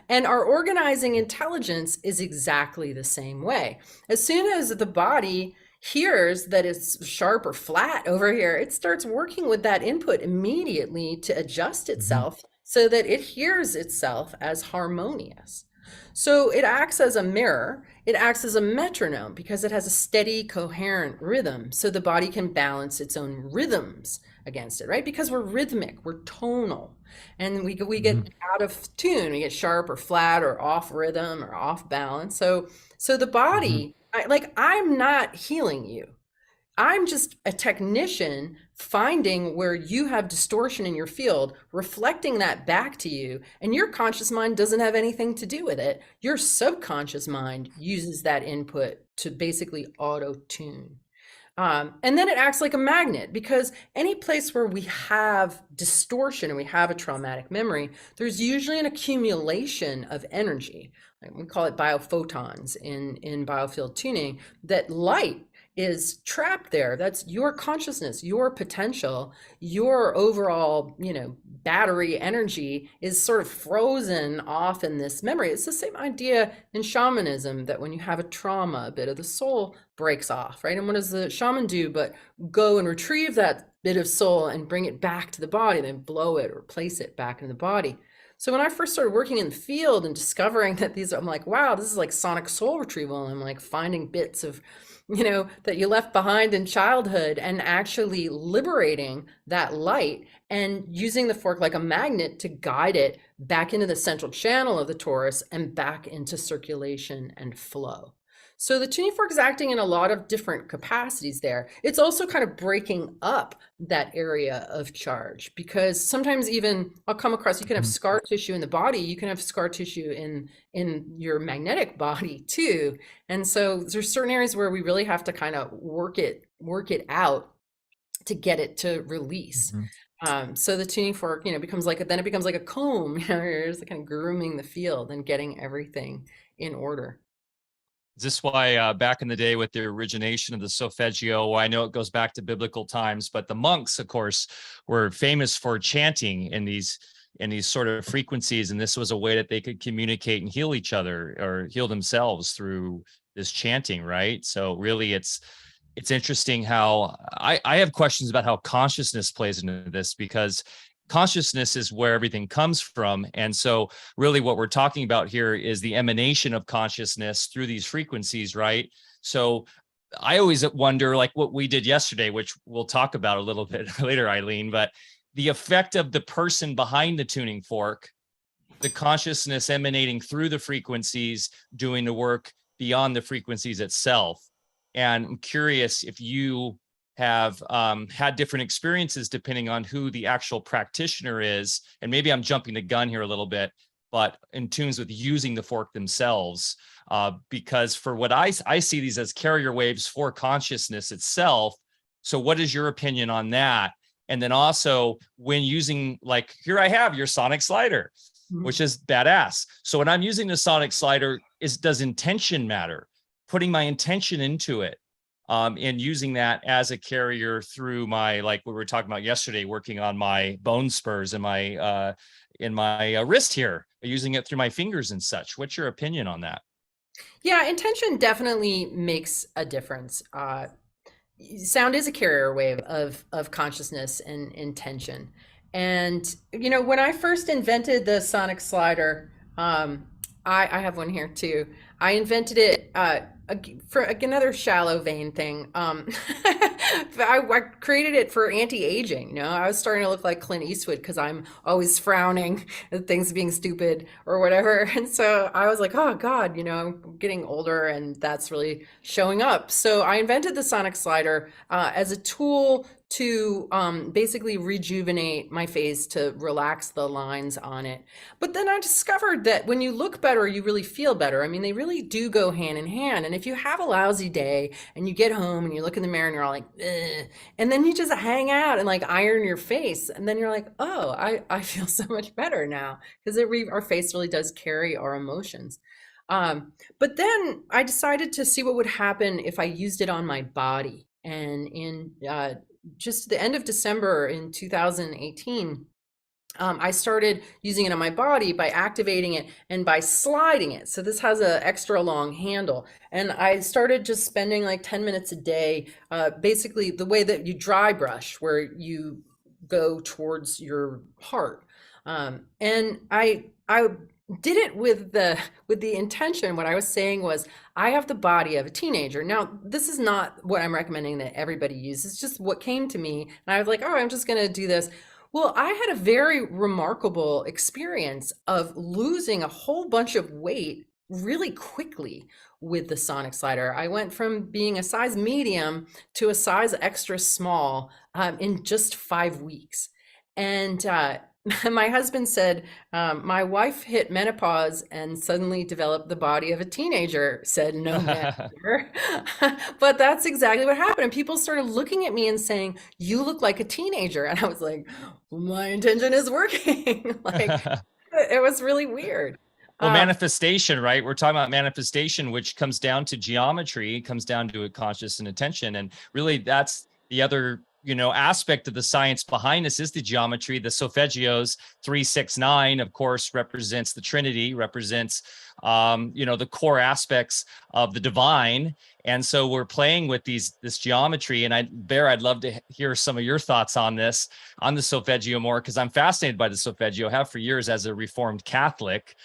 And our organizing intelligence is exactly the same way. As soon as the body hears that it's sharp or flat over here, it starts working with that input immediately to adjust itself so that it hears itself as harmonious. So it acts as a mirror, it acts as a metronome because it has a steady, coherent rhythm. So the body can balance its own rhythms against it, right? Because we're rhythmic, we're tonal, and we get out of tune, we get sharp or flat or off rhythm or off balance. So the body, I'm not healing you. I'm just a technician finding where you have distortion in your field, reflecting that back to you, and your conscious mind doesn't have anything to do with it. Your subconscious mind uses that input to basically auto-tune. And then it acts like a magnet, because any place where we have distortion and we have a traumatic memory, there's usually an accumulation of energy. We call it biophotons in Biofield Tuning, that light is trapped there. That's your consciousness, your potential, your overall, battery energy is sort of frozen off in this memory. It's the same idea in shamanism, that when you have a trauma, a bit of the soul breaks off, right? And what does the shaman do but go and retrieve that bit of soul and bring it back to the body, then blow it or place it back in the body. So when I first started working in the field and discovering that I'm like, wow, this is like sonic soul retrieval. I'm like finding bits of that you left behind in childhood and actually liberating that light and using the fork like a magnet to guide it back into the central channel of the torus and back into circulation and flow. So the tuning fork is acting in a lot of different capacities there. It's also kind of breaking up that area of charge, because sometimes even I'll come across, you can have scar tissue in the body, you can have scar tissue in your magnetic body too. And so there's certain areas where we really have to kind of work it out to get it to release. So the tuning fork, becomes like a comb, you're just kind of grooming the field and getting everything in order. Is this why back in the day with the origination of the solfeggio, I know it goes back to biblical times, but the monks, of course, were famous for chanting in these sort of frequencies, and this was a way that they could communicate and heal each other or heal themselves through this chanting, right? So really it's it's interesting how I have questions about how consciousness plays into this, because consciousness is where everything comes from. And so really what we're talking about here is the emanation of consciousness through these frequencies, right? So I always wonder, like what we did yesterday, which we'll talk about a little bit later, Eileen, but the effect of the person behind the tuning fork, the consciousness emanating through the frequencies, doing the work beyond the frequencies itself. And I'm curious if you have had different experiences depending on who the actual practitioner is. And maybe I'm jumping the gun here a little bit, but in tunes with using the fork themselves, because for what I see these as carrier waves for consciousness itself. So what is your opinion on that? And then also when using, like, here I have your sonic slider, which is badass. So when I'm using the sonic slider, does intention matter? Putting my intention into it, and using that as a carrier through my, like we were talking about yesterday, working on my bone spurs and my in my wrist here, using it through my fingers and such. What's your opinion on that? Yeah, intention definitely makes a difference. Sound is a carrier wave of consciousness and intention. And when I first invented the sonic slider, I have one here too. I invented it for another shallow vein thing. I created it for anti-aging. I was starting to look like Clint Eastwood because I'm always frowning at things being stupid or whatever. And so I was like, oh God, I'm getting older and that's really showing up. So I invented the sonic slider as a tool to basically rejuvenate my face, to relax the lines on it. But then I discovered that when you look better, you really feel better. I mean, they really do go hand in hand. And if you have a lousy day and you get home and you look in the mirror and you're all like, ugh, and then you just hang out and like iron your face, and then you're like, oh, I feel so much better now, because our face really does carry our emotions. But then I decided to see what would happen if I used it on my body. And in just the end of December in 2018, I started using it on my body by activating it and by sliding it. So this has an extra long handle. And I started just spending like 10 minutes a day, basically the way that you dry brush, where you go towards your heart. And I did it with the intention. What I was saying was, I have the body of a teenager. Now, this is not what I'm recommending that everybody use. It's just what came to me. And I was like, oh, I'm just going to do this. Well, I had a very remarkable experience of losing a whole bunch of weight really quickly with the sonic slider. I went from being a size medium to a size extra small in just 5 weeks. And my husband said, my wife hit menopause and suddenly developed the body of a teenager, said no man here. But that's exactly what happened. And people started looking at me and saying, you look like a teenager. And I was like, well, my intention is working. Like, it was really weird. Well, manifestation, right? We're talking about manifestation, which comes down to geometry, comes down to a conscious and attention. And really that's the other aspect of the science behind this, is the geometry. The solfeggios 369, of course, represents the Trinity, represents the core aspects of the divine. And so we're playing with this geometry. And I'd love to hear some of your thoughts on this, on the solfeggio more, because I'm fascinated by the solfeggio, have for years as a Reformed Catholic.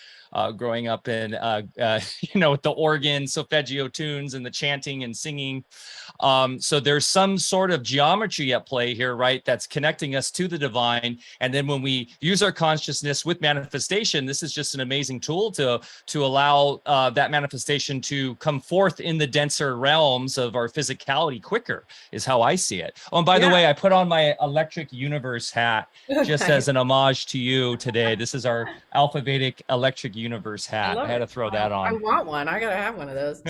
Growing up in, with the organ, solfeggio tunes and the chanting and singing. So there's some sort of geometry at play here, right? That's connecting us to the divine. And then when we use our consciousness with manifestation, this is just an amazing tool to allow that manifestation to come forth in the denser realms of our physicality quicker, is how I see it. Oh, and by the way, I put on my Electric Universe hat just as an homage to you today. This is our Alfa Vedic Electric Universe hat. I had to throw that on. I want one. I gotta have one of those.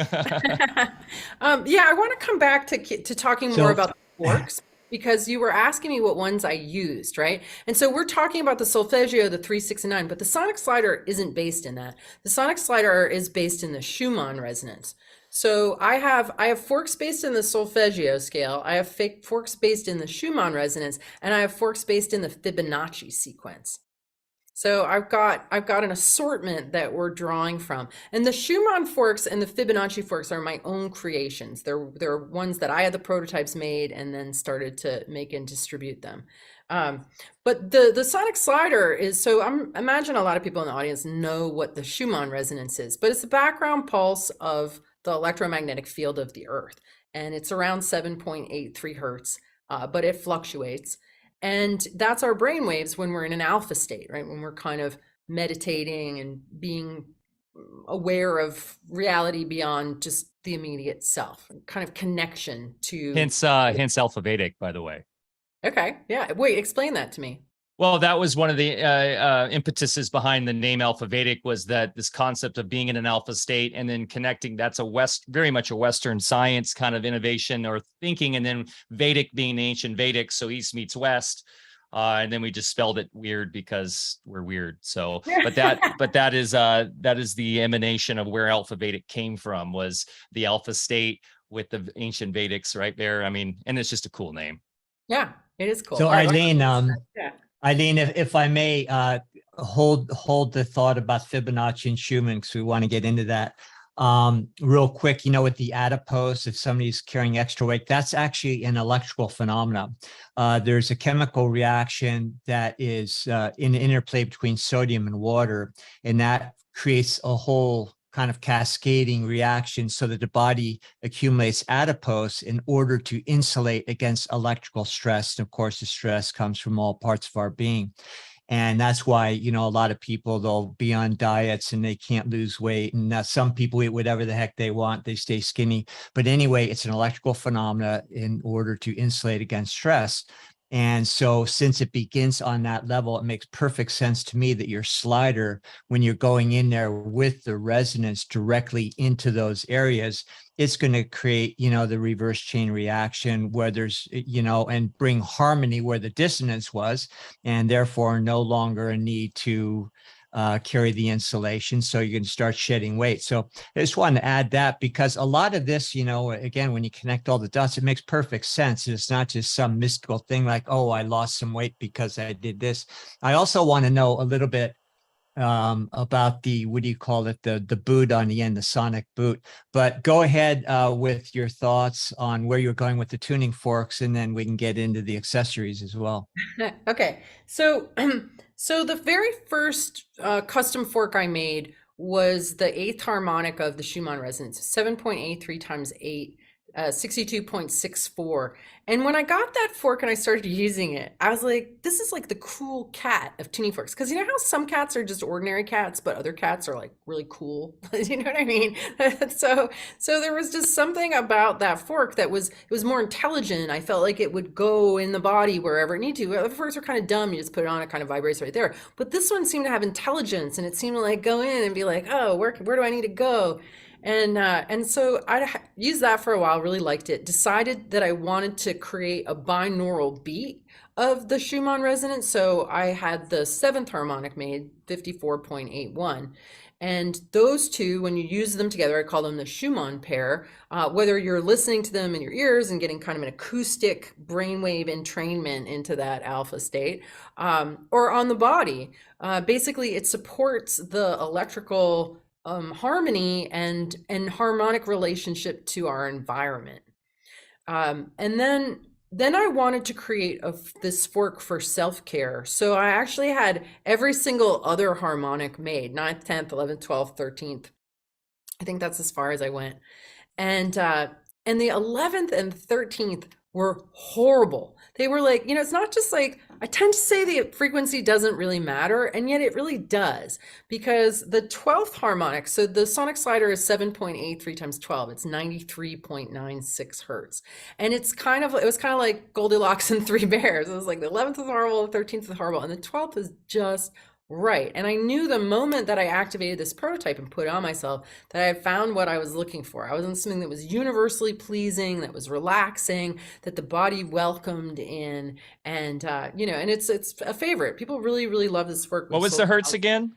I want to come back to talking more about the forks, because you were asking me what ones I used, right? And so we're talking about the solfeggio, the 369, but the sonic slider isn't based in that. The sonic slider is based in the Schumann resonance. So I have forks based in the solfeggio scale, I have forks based in the Schumann resonance, and I have forks based in the Fibonacci sequence. So I've got an assortment that we're drawing from. And the Schumann forks and the Fibonacci forks are my own creations. They're ones that I had the prototypes made and then started to make and distribute them. But the sonic slider is, so imagine a lot of people in the audience know what the Schumann resonance is, but it's the background pulse of the electromagnetic field of the Earth. And it's around 7.83 Hertz, but it fluctuates. And that's our brain waves when we're in an alpha state, right? When we're kind of meditating and being aware of reality beyond just the immediate self, kind of connection to. Hence Alfa Vedic, by the way. Okay, yeah. Wait, explain that to me. Well, that was one of the impetuses behind the name Alfa Vedic, was that this concept of being in an alpha state and then connecting. That's very much a Western science kind of innovation or thinking. And then Vedic being ancient Vedic, so East meets West. And then we just spelled it weird because we're weird. So, but that is the emanation of where Alfa Vedic came from, was the alpha state with the ancient Vedics right there. I mean, and it's just a cool name. Yeah, it is cool. So Eileen, yeah. Eileen, if I may hold the thought about Fibonacci and Schumann, because we want to get into that real quick. You know, with the adipose, if somebody's carrying extra weight, that's actually an electrical phenomenon. There's a chemical reaction that is in the interplay between sodium and water, and that creates a whole kind of cascading reaction so that the body accumulates adipose in order to insulate against electrical stress. And of course, the stress comes from all parts of our being. And that's why, you know, a lot of people, they'll be on diets and they can't lose weight. And that some people eat whatever the heck they want, they stay skinny. But anyway, it's an electrical phenomena in order to insulate against stress. And so since it begins on that level, it makes perfect sense to me that your slider, when you're going in there with the resonance directly into those areas, it's going to create, you know, the reverse chain reaction where there's, you know, and bring harmony where the dissonance was, and therefore no longer a need to carry the insulation. So you can start shedding weight. So I just wanted to add that, because a lot of this, you know, again, when you connect all the dots, it makes perfect sense. It's not just some mystical thing like, oh, I lost some weight because I did this. I also want to know a little bit about the, what do you call it? The boot on the end, the sonic boot. But go ahead with your thoughts on where you're going with the tuning forks, and then we can get into the accessories as well. Okay. So, so the very first custom fork I made was the 8th harmonic of the Schumann Resonance, 7.83 times 8, 62.64. And when I got that fork and I started using it, I was like, this is like the cool cat of tuning forks. Because you know how some cats are just ordinary cats, but other cats are like really cool. You know what I mean? So there was just something about that fork that was more intelligent. I felt like it would go in the body wherever it needed to. Other forks are kind of dumb. You just put it on, it kind of vibrates right there. But this one seemed to have intelligence, and it seemed to like go in and be like, oh, where do I need to go? And so I used that for a while, really liked it, decided that I wanted to create a binaural beat of the Schumann resonance. So I had the 7th harmonic made, 54.81. And those two, when you use them together, I call them the Schumann pair, whether you're listening to them in your ears and getting kind of an acoustic brainwave entrainment into that alpha state, or on the body. Basically, it supports the electrical harmony and harmonic relationship to our environment. And then I wanted to create this fork for self-care. So I actually had every single other harmonic made, 9th, 10th, 11th, 12th, 13th. I think that's as far as I went. And the 11th and 13th were horrible. They were like, you know, it's not just like, I tend to say the frequency doesn't really matter, and yet it really does, because the 12th harmonic, so the sonic slider is 7.83 times 12, it's 93.96 Hertz. And it was kind of like Goldilocks and Three Bears. It was like the 11th is horrible, the 13th is horrible, and the 12th is just right. And I knew the moment that I activated this prototype and put it on myself that I had found what I was looking for. I was in something that was universally pleasing, that was relaxing, that the body welcomed in, and you know, and it's a favorite. People really, really love this work. What was the Hertz again?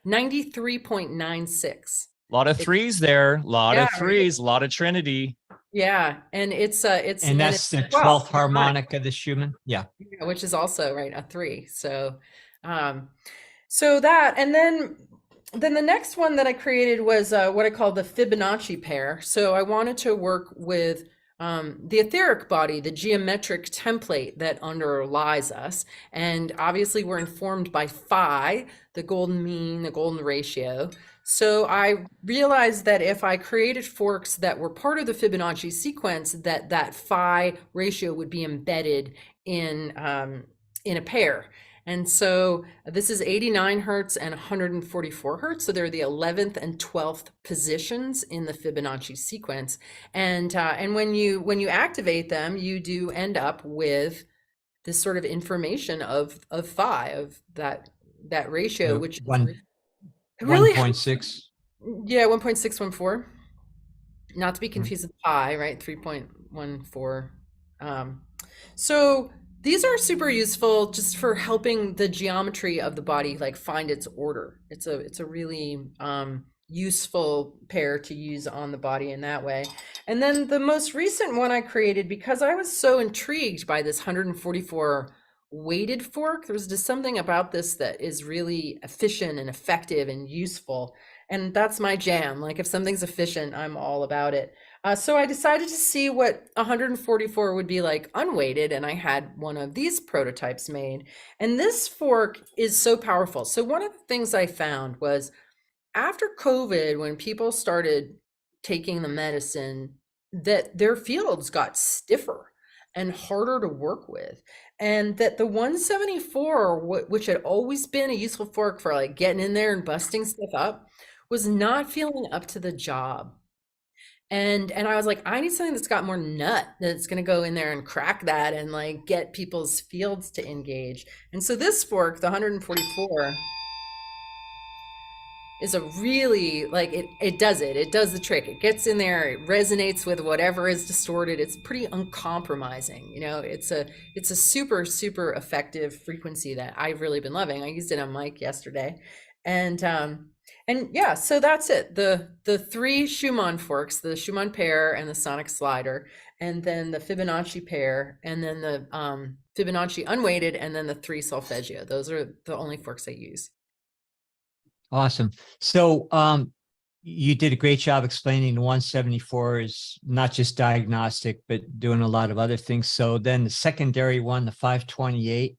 93.96. A lot of threes there, a lot of threes, a lot of Trinity. Yeah, and it's that's the 12th harmonic of the Schumann. Yeah, which is also right a 3. So So that, and then the next one that I created was what I call the Fibonacci pair. So I wanted to work with the etheric body, the geometric template that underlies us. And obviously we're informed by phi, the golden mean, the golden ratio. So I realized that if I created forks that were part of the Fibonacci sequence, that phi ratio would be embedded in a pair. And so this is 89 hertz and 144 hertz. So they're the 11th and 12th positions in the Fibonacci sequence. And when you activate them, you do end up with this sort of information of phi, of that ratio, which is really 1.6. Yeah, 1.614. Not to be confused with pi, right? 3.14. So these are super useful just for helping the geometry of the body like find its order. It's a really useful pair to use on the body in that way. And then the most recent one I created, because I was so intrigued by this 144 weighted fork, there's just something about this that is really efficient and effective and useful. And that's my jam. Like if something's efficient, I'm all about it. So I decided to see what 144 would be like unweighted, and I had one of these prototypes made. And this fork is so powerful. So one of the things I found was after COVID, when people started taking the medicine, that their fields got stiffer and harder to work with. And that the 174, which had always been a useful fork for like getting in there and busting stuff up, was not feeling up to the job. And I was like, I need something that's got more nut, that's going to go in there and crack that and like get people's fields to engage. And so this fork, the 144, is a really like it does the trick. It gets in there, it resonates with whatever is distorted. It's pretty uncompromising. You know, it's a super effective frequency that I've really been loving. I used it on Mike yesterday. And yeah, so that's it. The three Schumann forks, the Schumann pair and the sonic slider, and then the Fibonacci pair, and then the Fibonacci unweighted, and then the three solfeggio. Those are the only forks I use. Awesome. So you did a great job explaining the 174 is not just diagnostic, but doing a lot of other things. So then the secondary one, the 528,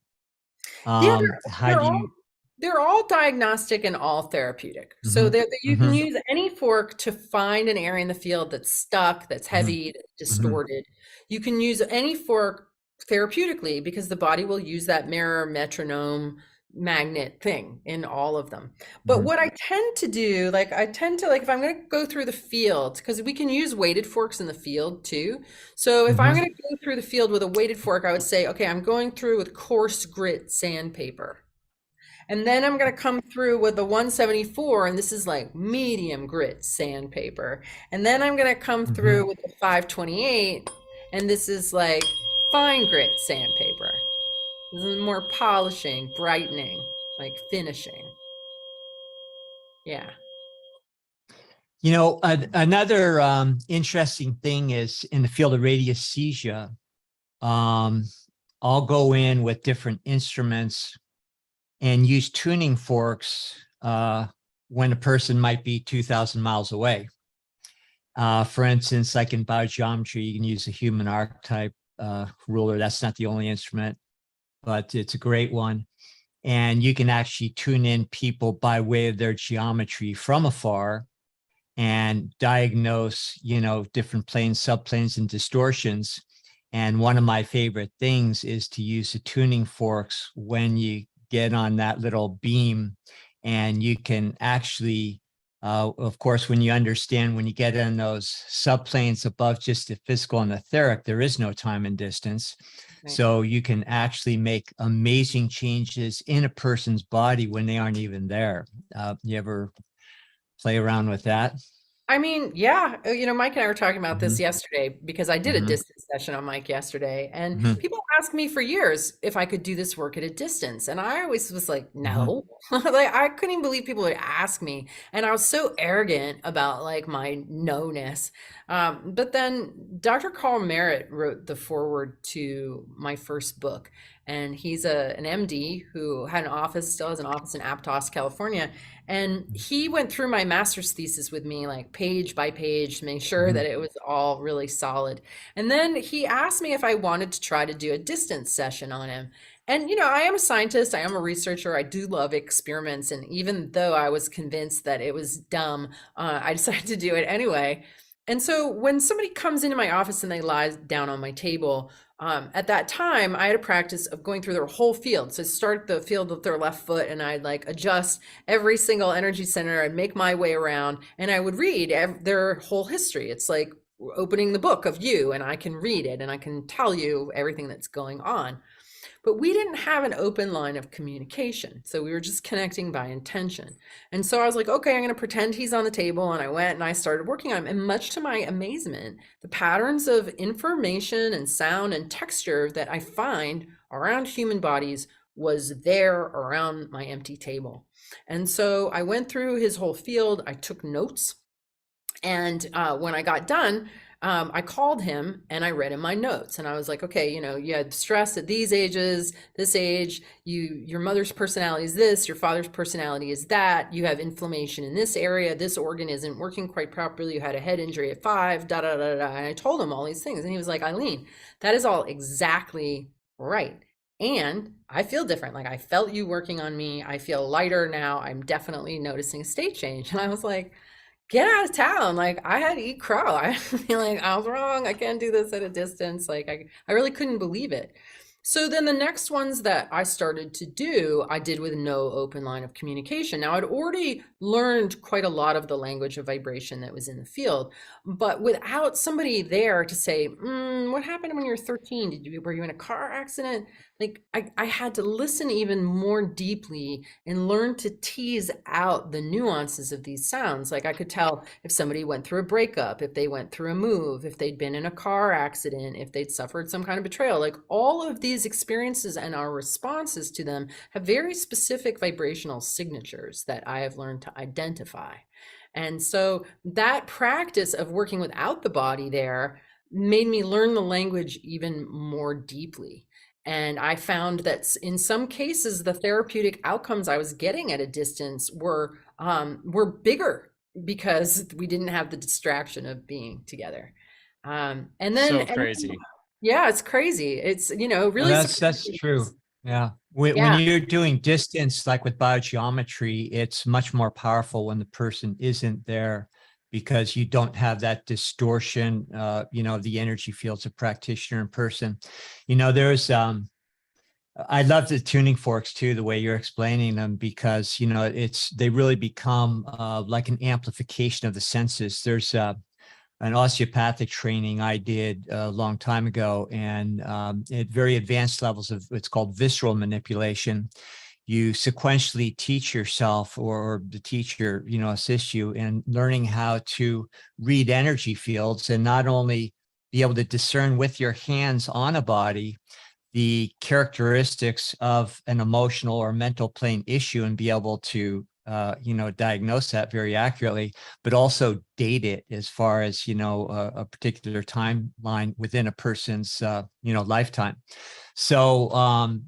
they're all diagnostic and all therapeutic. So you can use any fork to find an area in the field that's stuck, that's heavy, distorted. You can use any fork therapeutically because the body will use that mirror, metronome, magnet thing in all of them. But what I tend to do, like if I'm going to go through the field, because we can use weighted forks in the field too. So if I'm going to go through the field with a weighted fork, I would say, okay, I'm going through with coarse grit sandpaper. And then I'm going to come through with the 174, and this is like medium grit sandpaper. And then I'm going to come through with the 528, and this is like fine grit sandpaper. This is more polishing, brightening, like finishing. Yeah. You know, another interesting thing is in the field of radiesthesia, I'll go in with different instruments and use tuning forks when a person might be 2,000 miles away. For instance, like in biogeometry, you can use a human archetype ruler. That's not the only instrument, but it's a great one. And you can actually tune in people by way of their geometry from afar and diagnose, you know, different planes, subplanes, and distortions. And one of my favorite things is to use the tuning forks when you get on that little beam, and you can actually, of course, when you understand, when you get in those subplanes above just the physical and etheric, there is no time and distance. Right. So you can actually make amazing changes in a person's body when they aren't even there. You ever play around with that? I mean, yeah, you know, Mike and I were talking about this yesterday because I did a distance session on Mike yesterday, and people asked me for years if I could do this work at a distance. And I always was like, no, like I couldn't even believe people would ask me. And I was so arrogant about like my no-ness. But then Dr. Carl Merritt wrote the foreword to my first book. and he's an MD who had an office, still has an office in Aptos, California. And he went through my master's thesis with me, like page by page, to make sure that it was all really solid. And then he asked me if I wanted to try to do a distance session on him. And, you know, I am a scientist, I am a researcher, I do love experiments. And even though I was convinced that it was dumb, I decided to do it anyway. And so when somebody comes into my office and they lie down on my table, at that time, I had a practice of going through their whole field. So start the field with their left foot, and I'd like adjust every single energy center. I'd make my way around, and I would read their whole history. It's like opening the book of you, and I can read it, and I can tell you everything that's going on. But we didn't have an open line of communication. So we were just connecting by intention. And so I was like, okay, I'm going to pretend he's on the table. And I went and I started working on him. And much to my amazement, the patterns of information and sound and texture that I find around human bodies was there around my empty table. And so I went through his whole field. I took notes. And when I got done, I called him and I read him my notes, and I was like, okay, you know, you had stress at these ages, this age, your mother's personality is this, your father's personality is that, you have inflammation in this area, this organ isn't working quite properly, you had a head injury at 5, da da da da. And I told him all these things, and he was like, Eileen, that is all exactly right. And I feel different. Like, I felt you working on me. I feel lighter now. I'm definitely noticing a state change. And I was like, get out of town. Like, I had to eat crow. I feel like I was wrong. I can't do this at a distance. Like, I really couldn't believe it. So then the next ones that I started to do, I did with no open line of communication. Now, I'd already learned quite a lot of the language of vibration that was in the field, but without somebody there to say, what happened when you were 13? Were you in a car accident? Like, I had to listen even more deeply and learn to tease out the nuances of these sounds. Like, I could tell if somebody went through a breakup, if they went through a move, if they'd been in a car accident, if they'd suffered some kind of betrayal. Like, all of these experiences and our responses to them have very specific vibrational signatures that I have learned to identify. And so that practice of working without the body there made me learn the language even more deeply. And I found that in some cases, the therapeutic outcomes I was getting at a distance were bigger because we didn't have the distraction of being together. And then, so crazy. Yeah, it's crazy. It's, you know, really. Well, that's true. Yeah. When you're doing distance, like with biogeometry, it's much more powerful when the person isn't there, because you don't have that distortion, you know, the energy fields of practitioner in person. You know, there's, I love the tuning forks too, the way you're explaining them, because, you know, they really become like an amplification of the senses. There's an osteopathic training I did a long time ago, and at very advanced levels of it's called visceral manipulation. You sequentially teach yourself, or the teacher, you know, assists you in learning how to read energy fields, and not only be able to discern with your hands on a body the characteristics of an emotional or mental plane issue and be able to you know, diagnose that very accurately, but also date it as far as, you know, a particular timeline within a person's, you know, lifetime. So,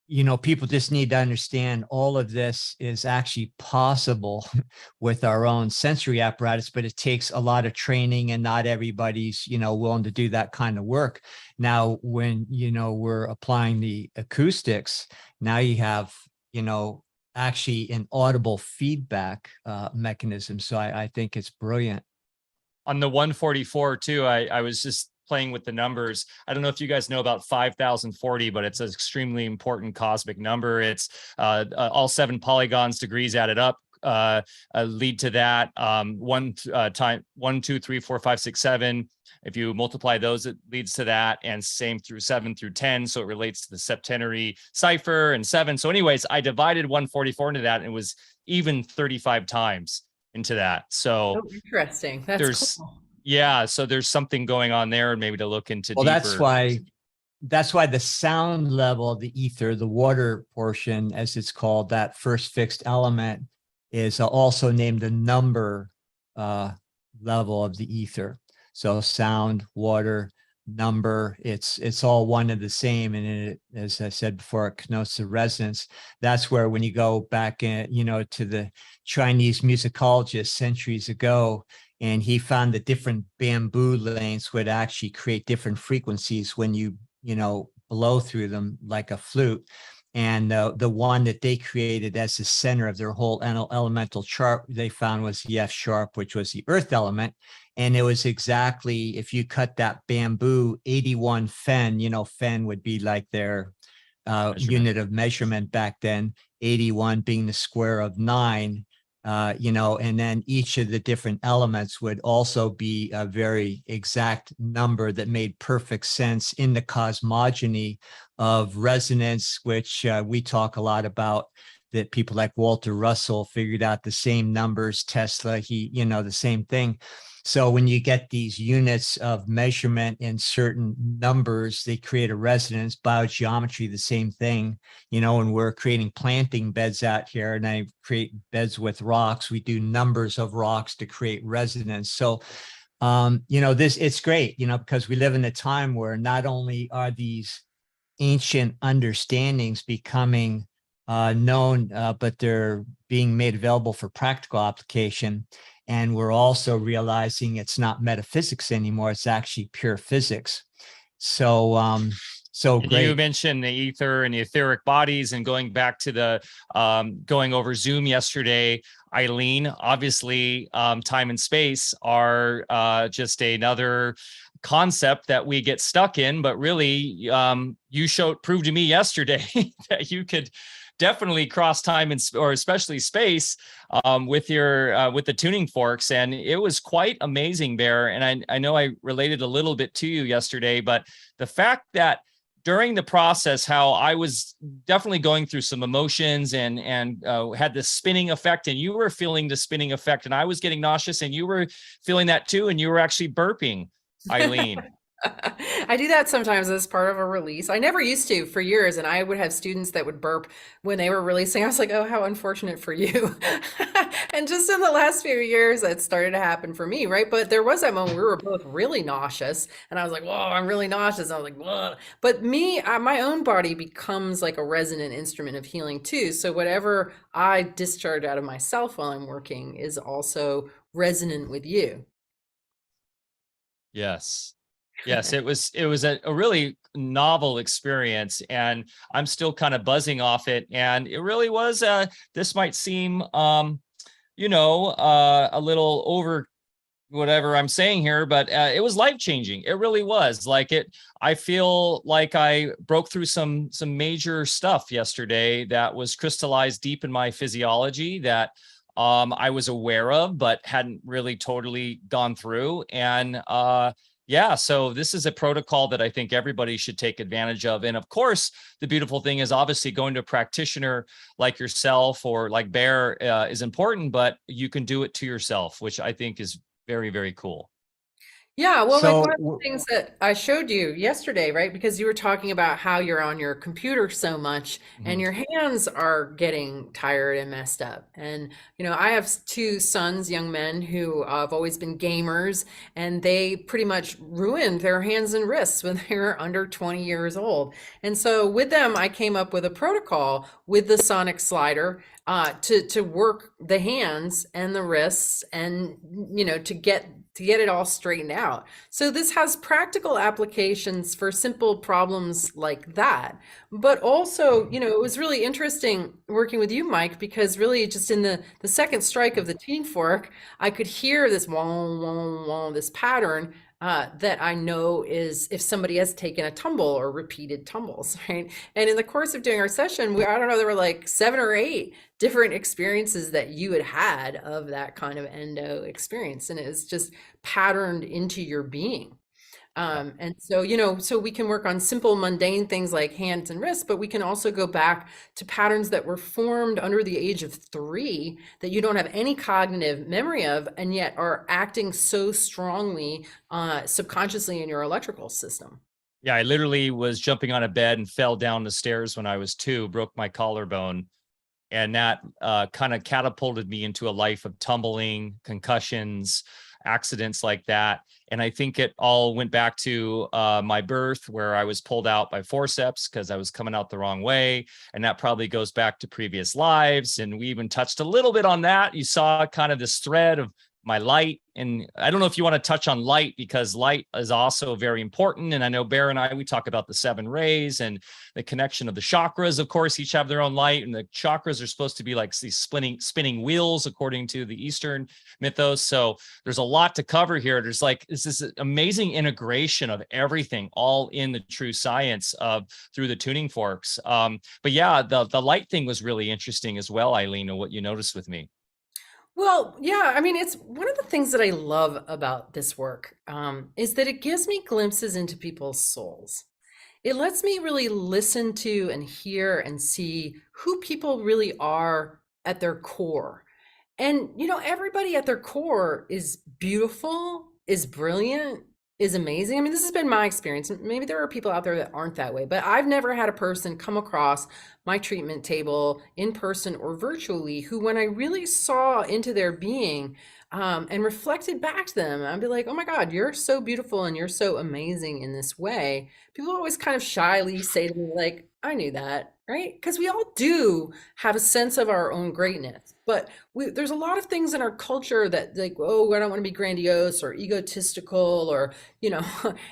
you know, people just need to understand all of this is actually possible with our own sensory apparatus, but it takes a lot of training, and not everybody's, you know, willing to do that kind of work. Now, when, you know, we're applying the acoustics, now you have, you know, actually an audible feedback mechanism. So I think it's brilliant. On the 144 too, I was just playing with the numbers. I don't know if you guys know about 5040, but it's an extremely important cosmic number. It's all 7 polygons, degrees added up lead to that. 1, 2, 3, 4, 5, 6, 7. If you multiply those, it leads to that, and same through 7 through 10. So it relates to the septenary cipher and 7. So anyways, I divided 144 into that, and it was even 35 times into that. So interesting. That's cool. Yeah, so there's something going on there, and maybe to look into well, deeper. That's why the sound level of the ether, the water portion, as it's called, that first fixed element, is also named the number level of the ether. So sound, water, number. It's all one and the same. And it, as I said before, it connotes the resonance. That's where when you go back in, to the Chinese musicologist centuries ago, and he found that different bamboo lengths would actually create different frequencies when you blow through them like a flute. And the one that they created as the center of their whole elemental chart, they found was the F sharp, which was the earth element. And it was exactly, if you cut that bamboo, 81 fen, fen would be like their unit of measurement back then, 81 being the square of 9. And then each of the different elements would also be a very exact number that made perfect sense in the cosmogony of resonance, which we talk a lot about, that people like Walter Russell figured out the same numbers, Tesla, the same thing. So when you get these units of measurement in certain numbers, they create a resonance. Biogeometry, the same thing. When we're creating planting beds out here, and I create beds with rocks, we do numbers of rocks to create resonance. So, it's great, because we live in a time where not only are these ancient understandings becoming known, but they're being made available for practical application. And we're also realizing it's not metaphysics anymore. It's actually pure physics. So, great. You mentioned the ether and the etheric bodies, and going back to the going over Zoom yesterday, Eileen, obviously time and space are just another concept that we get stuck in, but really you proved to me yesterday that you could definitely cross time or especially space with the tuning forks. And it was quite amazing, Bear. And I know I related a little bit to you yesterday, but the fact that during the process, how I was definitely going through some emotions and had this spinning effect, and you were feeling the spinning effect, and I was getting nauseous, and you were feeling that too, and you were actually burping, Eileen. I do that sometimes as part of a release. I never used to for years, and I would have students that would burp when they were releasing. I was like, oh, how unfortunate for you. And just in the last few years, it started to happen for me, right? But there was that moment we were both really nauseous, and I was like, whoa, I'm really nauseous. And I was like, whoa. But my own body becomes like a resonant instrument of healing too. So whatever I discharge out of myself while I'm working is also resonant with you. Yes. Yes, it was a really novel experience, and I'm still kind of buzzing off it. And it really was, this might seem, a little over whatever I'm saying here, but it was life-changing. It really was. I feel like I broke through some major stuff yesterday that was crystallized deep in my physiology that I was aware of, but hadn't really totally gone through. And yeah, so this is a protocol that I think everybody should take advantage of. And of course, the beautiful thing is obviously going to a practitioner like yourself or like Bear is important, but you can do it to yourself, which I think is very, very cool. Yeah, well, like one of the things that I showed you yesterday, right? Because you were talking about how you're on your computer so much and your hands are getting tired and messed up. And, I have two sons, young men, who have always been gamers, and they pretty much ruined their hands and wrists when they were under 20 years old. And so with them, I came up with a protocol with the sonic slider to work the hands and the wrists and, to get it all straightened out. So this has practical applications for simple problems like that. But also, it was really interesting working with you, Mike, because really just in the second strike of the tuning fork, I could hear this wong, wong, wong, this pattern that I know is if somebody has taken a tumble or repeated tumbles, right? And in the course of doing our session, I don't know, there were like 7 or 8 different experiences that you had of that kind of endo experience. And it was just patterned into your being. And so, so we can work on simple, mundane things like hands and wrists, but we can also go back to patterns that were formed under the age of 3 that you don't have any cognitive memory of, and yet are acting so strongly subconsciously in your electrical system. Yeah, I literally was jumping on a bed and fell down the stairs when I was 2, broke my collarbone. And that kind of catapulted me into a life of tumbling, concussions, accidents like that. And I think it all went back to my birth, where I was pulled out by forceps because I was coming out the wrong way. And that probably goes back to previous lives. And we even touched a little bit on that. You saw kind of this thread of my light. And I don't know if you want to touch on light, because light is also very important. And I know Bear and I, we talk about the 7 rays and the connection of the chakras, of course, each have their own light. And the chakras are supposed to be like these spinning wheels, according to the Eastern mythos. So there's a lot to cover here. There's like, this amazing integration of everything, all in the true science of through the tuning forks. But yeah, the light thing was really interesting as well, Eileen, and what you noticed with me. Well, yeah, I mean, it's one of the things that I love about this work, is that it gives me glimpses into people's souls. It lets me really listen to and hear and see who people really are at their core. And, everybody at their core is beautiful, is brilliant, is amazing. I mean, this has been my experience. Maybe there are people out there that aren't that way, but I've never had a person come across my treatment table in person or virtually who, when I really saw into their being and reflected back to them, I'd be like, oh my God, you're so beautiful and you're so amazing in this way. People always kind of shyly say to me, like, I knew that, right? Because we all do have a sense of our own greatness, but there's a lot of things in our culture that, like, oh, I don't want to be grandiose or egotistical or,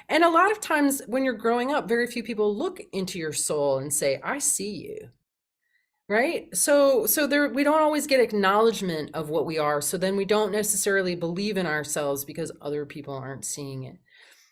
and a lot of times when you're growing up, very few people look into your soul and say, I see you. Right. So there, we don't always get acknowledgement of what we are. So then we don't necessarily believe in ourselves because other people aren't seeing it.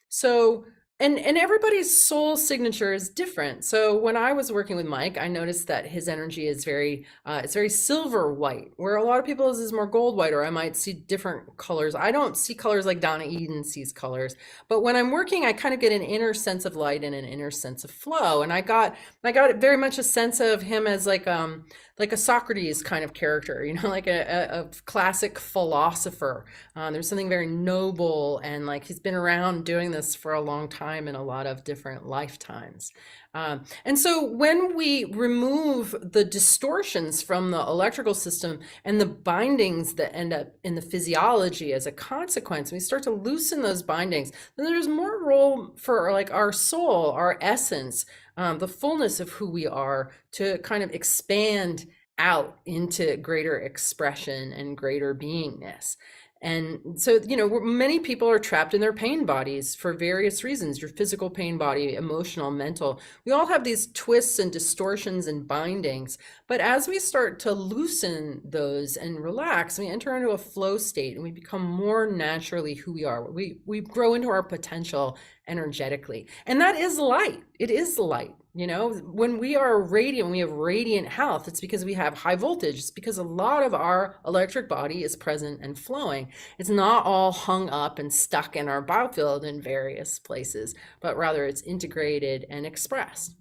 So, and everybody's soul signature is different. So when I was working with Mike, I noticed that his energy is it's very silver white, where a lot of people's is more gold white, or I might see different colors. I don't see colors like Donna Eden sees colors, but when I'm working, I kind of get an inner sense of light and an inner sense of flow. And I got very much a sense of him as like a Socrates kind of character, like a classic philosopher. There's something very noble, and like he's been around doing this for a long time in a lot of different lifetimes. And so when we remove the distortions from the electrical system and the bindings that end up in the physiology as a consequence, we start to loosen those bindings, then there's more role for like our soul, our essence, the fullness of who we are to kind of expand out into greater expression and greater beingness. And so, many people are trapped in their pain bodies for various reasons, your physical pain body, emotional, mental. We all have these twists and distortions and bindings. But as we start to loosen those and relax, we enter into a flow state and we become more naturally who we are. We grow into our potential energetically. And that is light. It is light. When we are radiant, when we have radiant health, it's because we have high voltage. It's because a lot of our electric body is present and flowing. It's not all hung up and stuck in our biofield in various places, but rather it's integrated and expressed.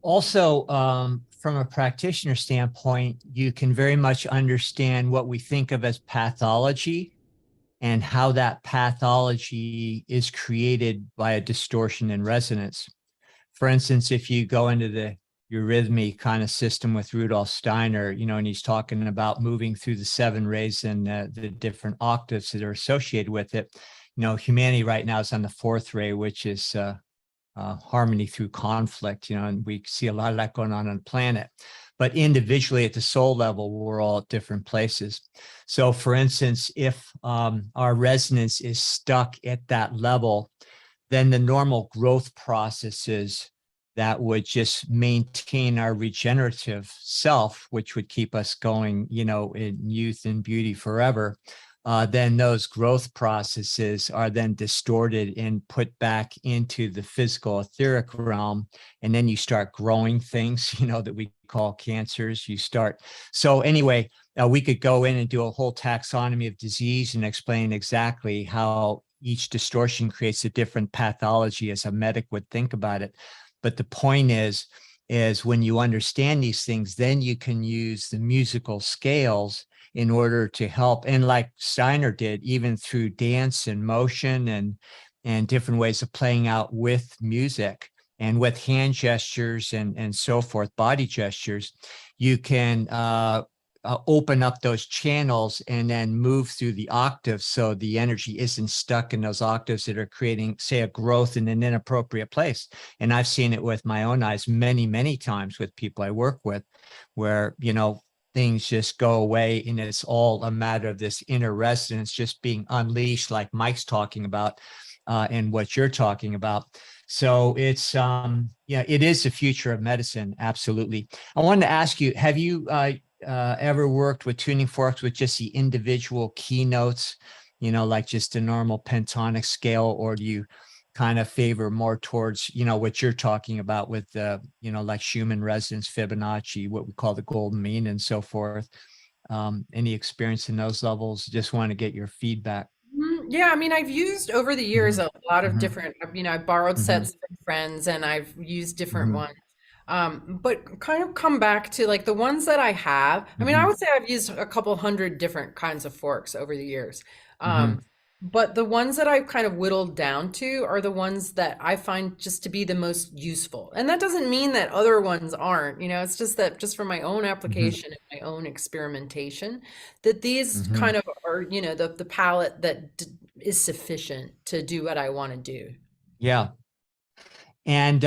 Also, from a practitioner standpoint, you can very much understand what we think of as pathology and how that pathology is created by a distortion in resonance. For instance, if you go into the eurythmy kind of system with Rudolf Steiner, and he's talking about moving through the 7 rays and the different octaves that are associated with it. Humanity right now is on the 4th ray, which is harmony through conflict, and we see a lot of that going on the planet. But individually at the soul level, we're all at different places. So for instance, if our resonance is stuck at that level, then the normal growth processes that would just maintain our regenerative self, which would keep us going, in youth and beauty forever, then those growth processes are then distorted and put back into the physical etheric realm. And then you start growing things, that we call cancers. So anyway, we could go in and do a whole taxonomy of disease and explain exactly how each distortion creates a different pathology as a medic would think about it. But the point is when you understand these things, then you can use the musical scales in order to help. And like Steiner did, even through dance and motion and different ways of playing out with music and with hand gestures and so forth, body gestures, you can open up those channels and then move through the octaves, so the energy isn't stuck in those octaves that are creating, say, a growth in an inappropriate place. And I've seen it with my own eyes many, many times with people I work with, where, you know, things just go away, and it's all a matter of this inner resonance just being unleashed, like Mike's talking about, and what you're talking about. So it's, yeah, it is the future of medicine. Absolutely. I wanted to ask you, have you ever worked with tuning forks with just the individual keynotes, you know, like just a normal pentonic scale, or do you kind of favor more towards, you know, what you're talking about with the, you know, like Schumann Resonance, Fibonacci, what we call the golden mean and so forth? Any experience in those levels? Just want to get your feedback. Yeah, I mean, I've used over the years a lot of Mhm. different, you know, I borrowed Mhm. sets from friends and I've used different Mhm. ones. But kind of come back to like the ones that I have. I mean, I Mhm. would say I've used a couple hundred different kinds of forks over the years. Mhm. But the ones that I've kind of whittled down to are the ones that I find just to be the most useful. And that doesn't mean that other ones aren't, you know, it's just that just for my own Mhm. application and my own experimentation, that these Mhm. kind of are, you know, the palette that is sufficient to do what I want to do. Yeah. And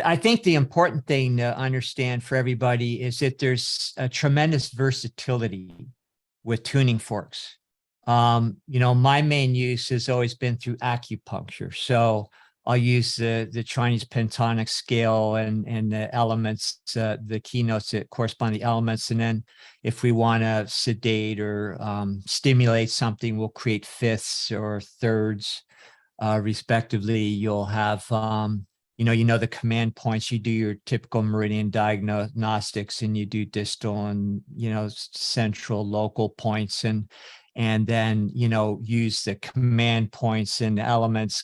I think the important thing to understand for everybody is that there's a tremendous versatility with tuning forks. You know, my main use has always been through acupuncture. So I'll use the Chinese pentonic scale and the elements, the keynotes that correspond to the elements. And then if we want to sedate or stimulate something, we'll create fifths or thirds, respectively. You'll have, you know, the command points. You do your typical meridian diagnostics, and you do distal and, you know, central, local points, and then, you know, use the command points and elements,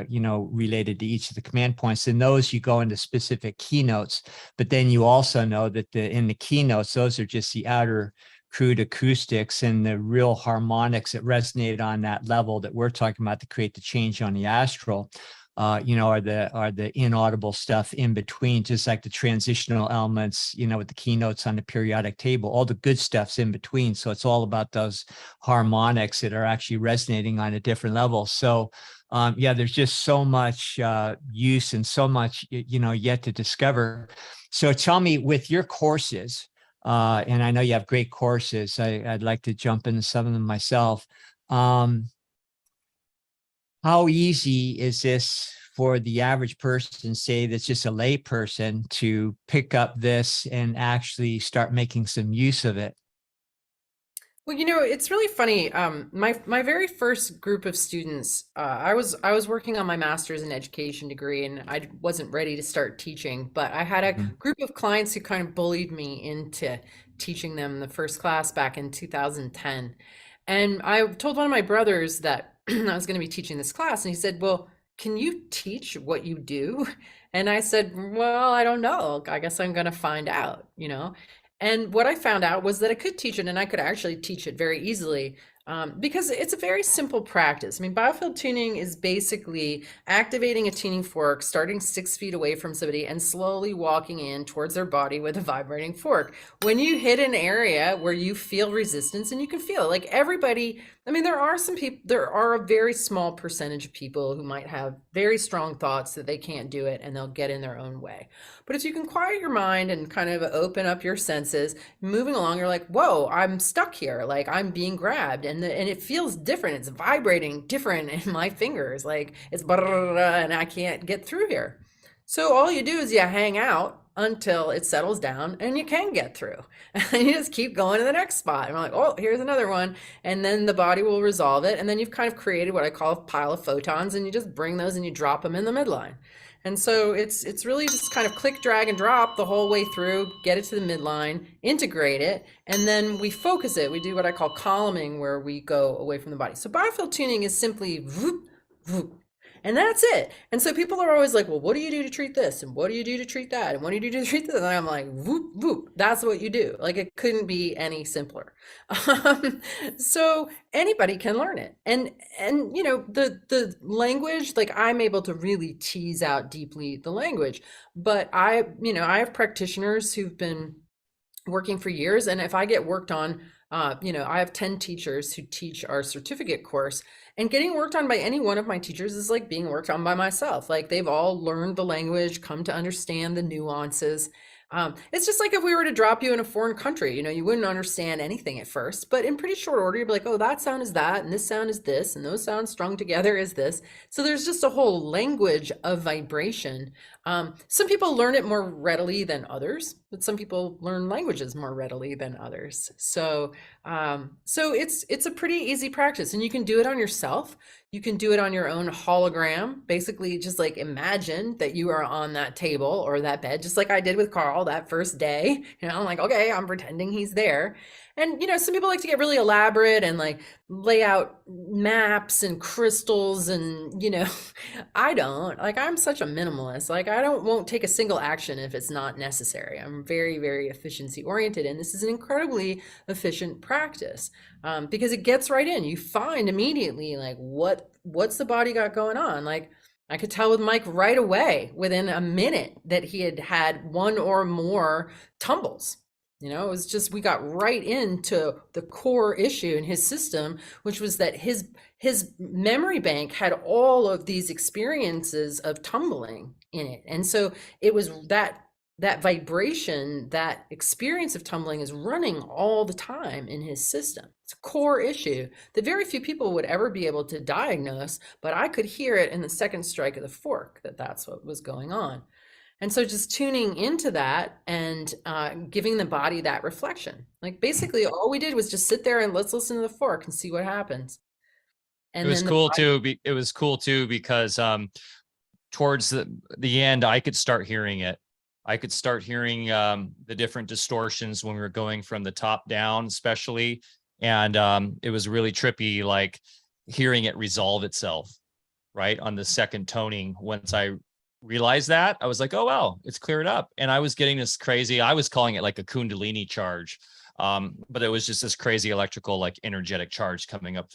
you know, related to each of the command points. And those you go into specific keynotes. But then you also know that in the keynotes, those are just the outer crude acoustics, and the real harmonics that resonate on that level that we're talking about to create the change on the astral, you know, are the inaudible stuff in between, just like the transitional elements, you know, with the keynotes on the periodic table. All the good stuff's in between. So it's all about those harmonics that are actually resonating on a different level. So yeah, there's just so much use and so much, you know, yet to discover. So tell me, with your courses, and I know you have great courses, I'd like to jump into some of them myself. How easy is this for the average person, say that's just a lay person, to pick up this and actually start making some use of it? Well, you know, it's really funny. My very first group of students, I was working on my master's in education degree, and I wasn't ready to start teaching. But I had a Mhm. group of clients who kind of bullied me into teaching them the first class back in 2010. And I told one of my brothers that I was going to be teaching this class, and he said, "Well, can you teach what you do?" And I said, "Well, I don't know. I guess I'm going to find out, you know." And what I found out was that I could teach it, and I could actually teach it very easily, because it's a very simple practice. I mean, biofield tuning is basically activating a tuning fork, starting 6 feet away from somebody and slowly walking in towards their body with a vibrating fork. When you hit an area where you feel resistance, and you can feel it, like everybody, I mean, there are some people, there are a very small percentage of people who might have very strong thoughts that they can't do it and they'll get in their own way. But if you can quiet your mind and kind of open up your senses, moving along, you're like, whoa, I'm stuck here. Like I'm being grabbed, and it feels different. It's vibrating different in my fingers. Like it's and I can't get through here. So all you do is you hang out until it settles down and you can get through. And you just keep going to the next spot. And we're like, oh, here's another one. And then the body will resolve it. And then you've kind of created what I call a pile of photons, and you just bring those and you drop them in the midline. And so it's really just kind of click, drag, and drop the whole way through, get it to the midline, integrate it, and then we focus it. We do what I call columning, where we go away from the body. So biofield tuning is simply whoop, whoop, and that's it. And so people are always like, well, what do you do to treat this? And what do you do to treat that? And what do you do to treat this? And I'm like, whoop, whoop. That's what you do. Like it couldn't be any simpler. So anybody can learn it. And you know, the language, like I'm able to really tease out deeply the language. But I have practitioners who've been working for years. And if I get worked on, I have 10 teachers who teach our certificate course, and getting worked on by any one of my teachers is like being worked on by myself. Like they've all learned the language, come to understand the nuances. It's just like if we were to drop you in a foreign country, you wouldn't understand anything at first, but in pretty short order, you'd be like, oh, that sound is that, and this sound is this, and those sounds strung together is this. So there's just a whole language of vibration. Some people learn it more readily than others, but some people learn languages more readily than others. So it's a pretty easy practice, and you can do it on yourself. You can do it on your own hologram. Basically, just like imagine that you are on that table or that bed, just like I did with Carl that first day. I'm like, okay, I'm pretending he's there. And, some people like to get really elaborate and like lay out maps and crystals and, I don't. Like, I'm such a minimalist. Like, won't take a single action if it's not necessary. I'm very, very efficiency oriented. And this is an incredibly efficient practice because it gets right in. You find immediately like what's the body got going on? Like, I could tell with Mike right away within a minute that he had one or more tumbles. It was just, we got right into the core issue in his system, which was that his memory bank had all of these experiences of tumbling in it. And so it was that vibration, that experience of tumbling is running all the time in his system. It's a core issue that very few people would ever be able to diagnose, but I could hear it in the second strike of the fork that that's what was going on. And so just tuning into that and giving the body that reflection. Like basically all we did was just sit there and let's listen to the fork and see what happens. And it was cool too. It was cool too because towards the end, I could start hearing it. I could start hearing the different distortions when we were going from the top down, especially. And it was really trippy, like hearing it resolve itself, right? On the second toning, once I realized that, I was like, oh, wow, it's cleared up. And I was getting this crazy, I was calling it like a Kundalini charge. But it was just this crazy electrical, like energetic charge coming up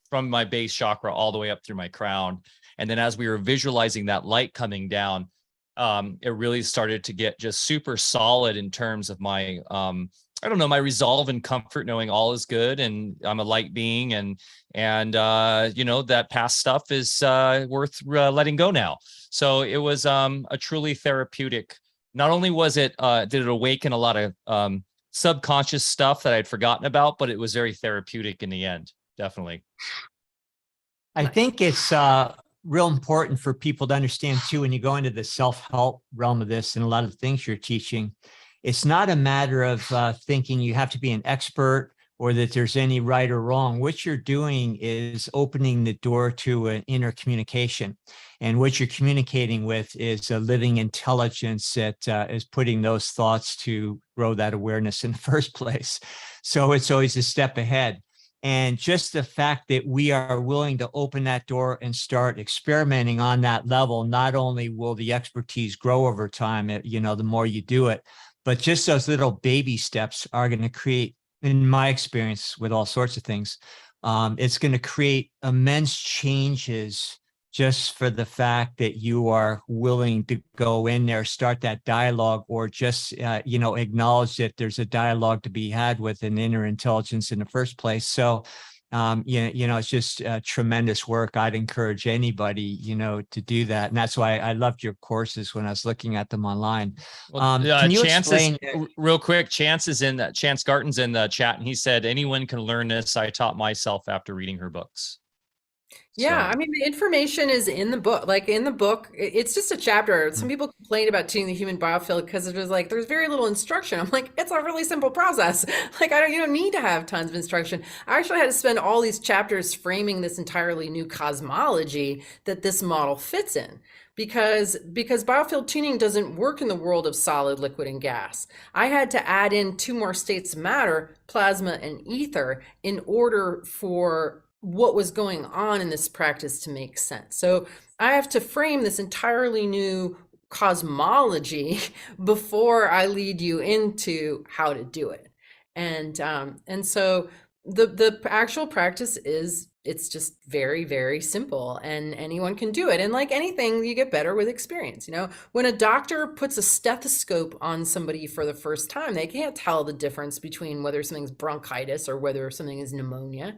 from my base chakra all the way up through my crown. And then as we were visualizing that light coming down, it really started to get just super solid in terms of my, my resolve and comfort, knowing all is good and I'm a light being and that past stuff is worth letting go now. So it was a truly therapeutic. Not only was it, did it awaken a lot of subconscious stuff that I'd forgotten about, but it was very therapeutic in the end, definitely. I think it's real important for people to understand too, when you go into the self-help realm of this and a lot of the things you're teaching, it's not a matter of thinking you have to be an expert or that there's any right or wrong. What you're doing is opening the door to an inner communication. And what you're communicating with is a living intelligence that is putting those thoughts to grow that awareness in the first place. So it's always a step ahead. And just the fact that we are willing to open that door and start experimenting on that level, not only will the expertise grow over time, the more you do it, but just those little baby steps are going to create, in my experience with all sorts of things, it's going to create immense changes just for the fact that you are willing to go in there, start that dialogue, or just, acknowledge that there's a dialogue to be had with an inner intelligence in the first place. So, it's just tremendous work. I'd encourage anybody, to do that. And that's why I loved your courses when I was looking at them online. Can you explain real quick? Chance Garton's in the chat, and he said, anyone can learn this. I taught myself after reading her books. Yeah, I mean, the information is in the book. Like in the book, it's just a chapter. Some people complained about tuning the human biofield because it was like, there's very little instruction. I'm like, it's a really simple process. Like, you don't need to have tons of instruction. I actually had to spend all these chapters framing this entirely new cosmology that this model fits in. Because biofield tuning doesn't work in the world of solid, liquid, and gas. I had to add in 2 more states of matter, plasma and ether, in order for what was going on in this practice to make sense. So I have to frame this entirely new cosmology before I lead you into how to do it. And so the actual practice is it's just very, very simple, and anyone can do it. And like anything, you get better with experience. You know, when a doctor puts a stethoscope on somebody for the first time, they can't tell the difference between whether something's bronchitis or whether something is pneumonia.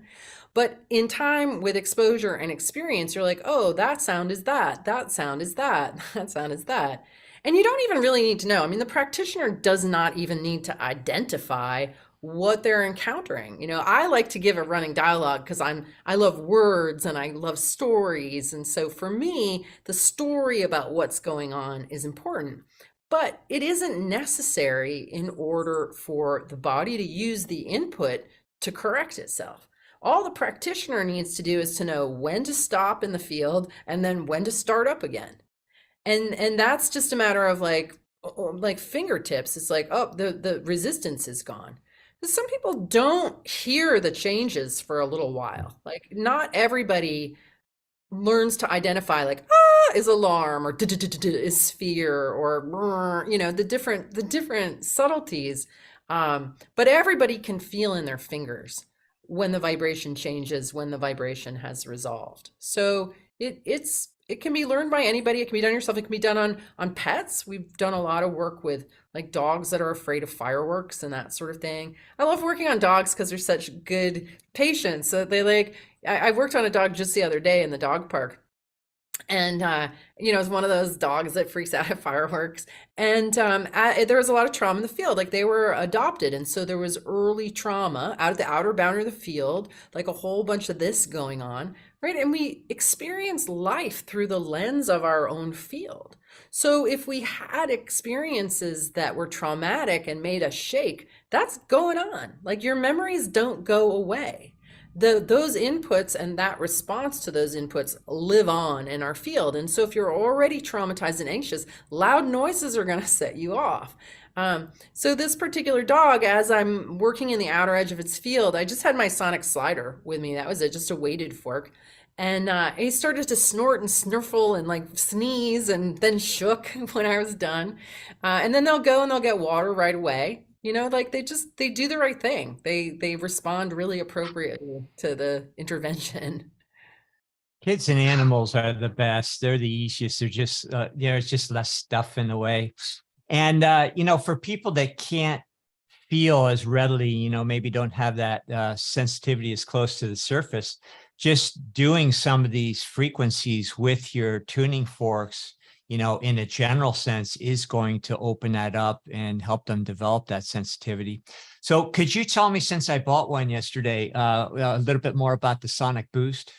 But in time, with exposure and experience, you're like, oh, that sound is that, that sound is that, that sound is that. And you don't even really need to know. I mean, the practitioner does not even need to identify what they're encountering. You know, I like to give a running dialogue because I love words and I love stories. And so for me, the story about what's going on is important. But it isn't necessary in order for the body to use the input to correct itself. All the practitioner needs to do is to know when to stop in the field and then when to start up again. And that's just a matter of like fingertips. It's like, oh, the resistance is gone. Some people don't hear the changes for a little while. Like not everybody learns to identify like is alarm or is fear or you know the different subtleties. But everybody can feel in their fingers when the vibration changes, when the vibration has resolved. So it can be learned by anybody. It can be done yourself. It can be done on pets. We've done a lot of work with like dogs that are afraid of fireworks and that sort of thing. I love working on dogs because they're such good patients. So they like, I worked on a dog just the other day in the dog park. And, you know, it's one of those dogs that freaks out at fireworks. And there was a lot of trauma in the field. Like they were adopted. And so there was early trauma out of the outer boundary of the field, like a whole bunch of this going on, right? And we experience life through the lens of our own field. So if we had experiences that were traumatic and made us shake, that's going on. Like your memories don't go away. Those inputs and that response to those inputs live on in our field. And so if you're already traumatized and anxious, loud noises are going to set you off. So this particular dog, as I'm working in the outer edge of its field, I just had my sonic slider with me. That was it, just a weighted fork. And he started to snort and sniffle and like sneeze and then shook when I was done. And then they'll go and they'll get water right away. You know, like they do the right thing. They respond really appropriately to the intervention. Kids and animals are the best. They're the easiest. They're just, there's just less stuff in the way. And, you know, for people that can't feel as readily, you know, maybe don't have that sensitivity as close to the surface, just doing some of these frequencies with your tuning forks, you know, in a general sense is going to open that up and help them develop that sensitivity. So could you tell me, since I bought one yesterday, a little bit more about the sonic boost?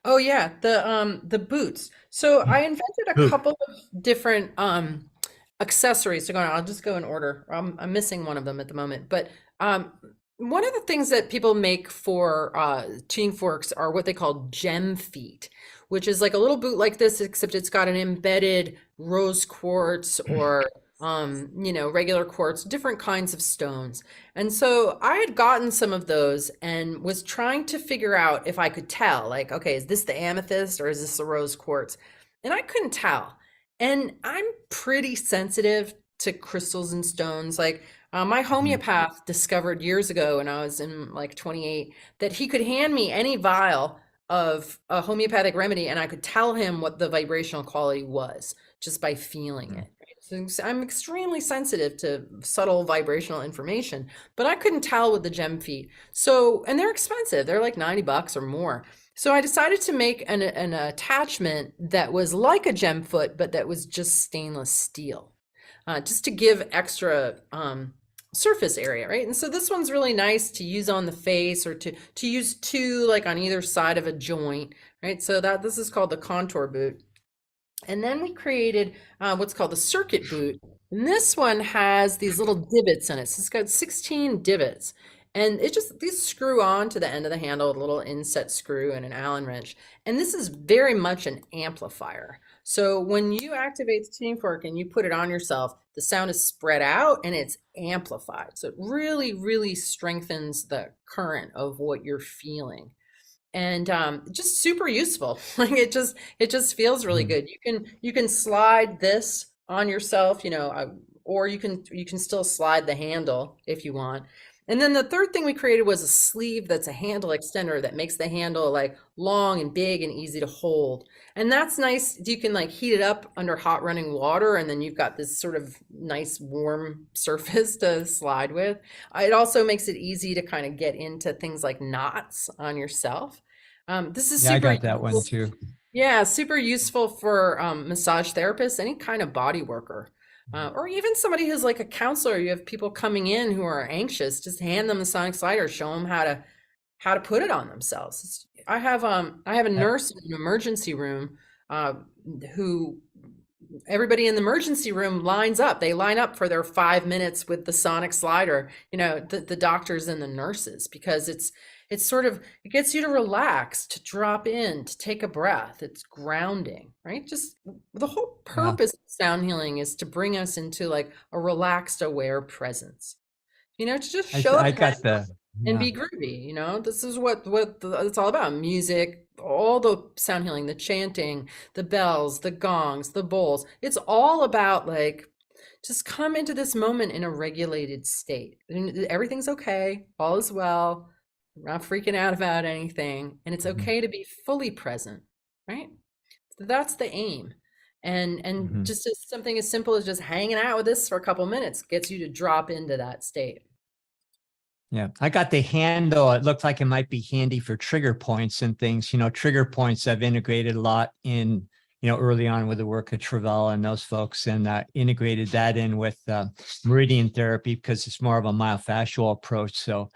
Oh yeah, the boots. So I invented a couple of different accessories to go on. I'll just go in order. I'm missing one of them at the moment, but one of the things that people make for tuning forks are what they call gem feet, which is like a little boot like this, except it's got an embedded rose quartz or you know, regular quartz, different kinds of stones. And so I had gotten some of those and was trying to figure out if I could tell, like, okay, is this the amethyst or is this the rose quartz? And I couldn't tell. And I'm pretty sensitive to crystals and stones. Like my homeopath discovered years ago when I was in like 28 that he could hand me any vial of a homeopathic remedy and I could tell him what the vibrational quality was just by feeling it. So I'm extremely sensitive to subtle vibrational information, but I couldn't tell with the gem feet. So, and they're expensive. They're like $90 or more. So I decided to make an attachment that was like a gem foot, but that was just stainless steel, just to give extra surface area, right? And so this one's really nice to use on the face or to use two, like on either side of a joint, right? So this is called the contour boot. And then we created what's called the circuit boot. And this one has these little divots in it. So it's got 16 divots. And these screw on to the end of the handle, a little inset screw and an Allen wrench. And this is very much an amplifier. So when you activate the tuning fork and you put it on yourself, the sound is spread out and it's amplified. So it really, really strengthens the current of what you're feeling. And just super useful. Like it just feels really good. You can slide this on yourself, you know, or you can still slide the handle if you want. And then the third thing we created was a sleeve that's a handle extender that makes the handle like long and big and easy to hold. And that's nice. You can like heat it up under hot running water, and then you've got this sort of nice warm surface to slide with. It also makes it easy to kind of get into things like knots on yourself. This is Yeah, I super got that one useful. too. Yeah, super useful for massage therapists, any kind of body worker, or even somebody who's like a counselor. You have people coming in who are anxious, just hand them the sonic slider, show them how to put it on themselves. I have a nurse in an emergency room who everybody in the emergency room lines up. They line up for their 5 minutes with the sonic slider, the doctors and the nurses, because it's sort of, it gets you to relax, to drop in, to take a breath. It's grounding, right? Just the whole purpose of sound healing is to bring us into like a relaxed, aware presence, to just show I up got the, and yeah. be groovy. This is what it's all about. Music, all the sound healing, the chanting, the bells, the gongs, the bowls. It's all about like, just come into this moment in a regulated state. Everything's okay. All is well. We're not freaking out about anything. And it's okay to be fully present, right? So that's the aim. And just something as simple as just hanging out with this for a couple minutes gets you to drop into that state. Yeah, I got the handle. It looked like it might be handy for trigger points and things. Trigger points I've integrated a lot in, early on with the work of Travella and those folks, and integrated that in with meridian therapy because it's more of a myofascial approach. So